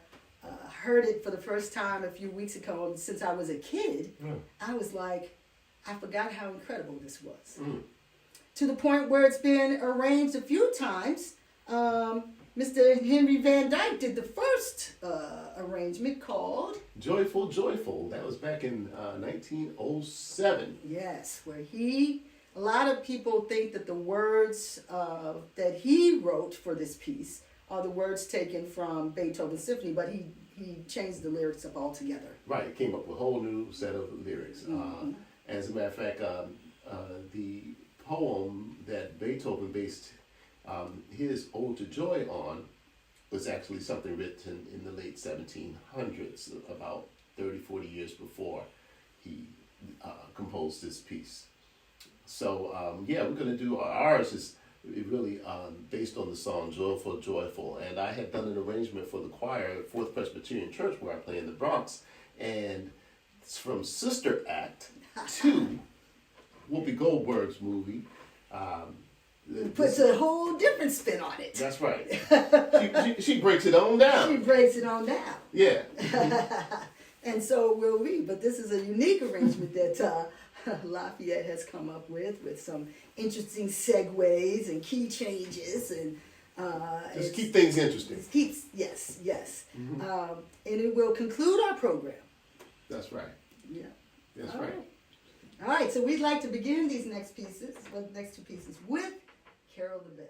heard it for the first time a few weeks ago, and since I was a kid, I was like, I forgot how incredible this was. To the point where it's been arranged a few times. Mr. Henry Van Dyke did the first arrangement called Joyful, Joyful. That was back in 1907. Yes, where a lot of people think that the words that he wrote for this piece are the words taken from Beethoven's symphony, but he changed the lyrics up altogether. Right, came up with a whole new set of lyrics. As a matter of fact, the poem that Beethoven based his Ode to Joy on was actually something written in the late 1700s, about 30, 40 years before he composed this piece. So, we're going to do ours is really based on the song Joyful, Joyful. And I had done an arrangement for the choir at 4th Presbyterian Church where I play in the Bronx. And it's from Sister Act to Whoopi Goldberg's movie. Puts a whole different spin on it. That's right. She breaks it on down. She breaks it on down. Yeah. And so will we. But this is a unique arrangement that Lafayette has come up with some interesting segues and key changes. And just keep things interesting. Yes. And it will conclude our program. That's right. Yeah. That's right. All right, so we'd like to begin these next two pieces, with Carol the Bells.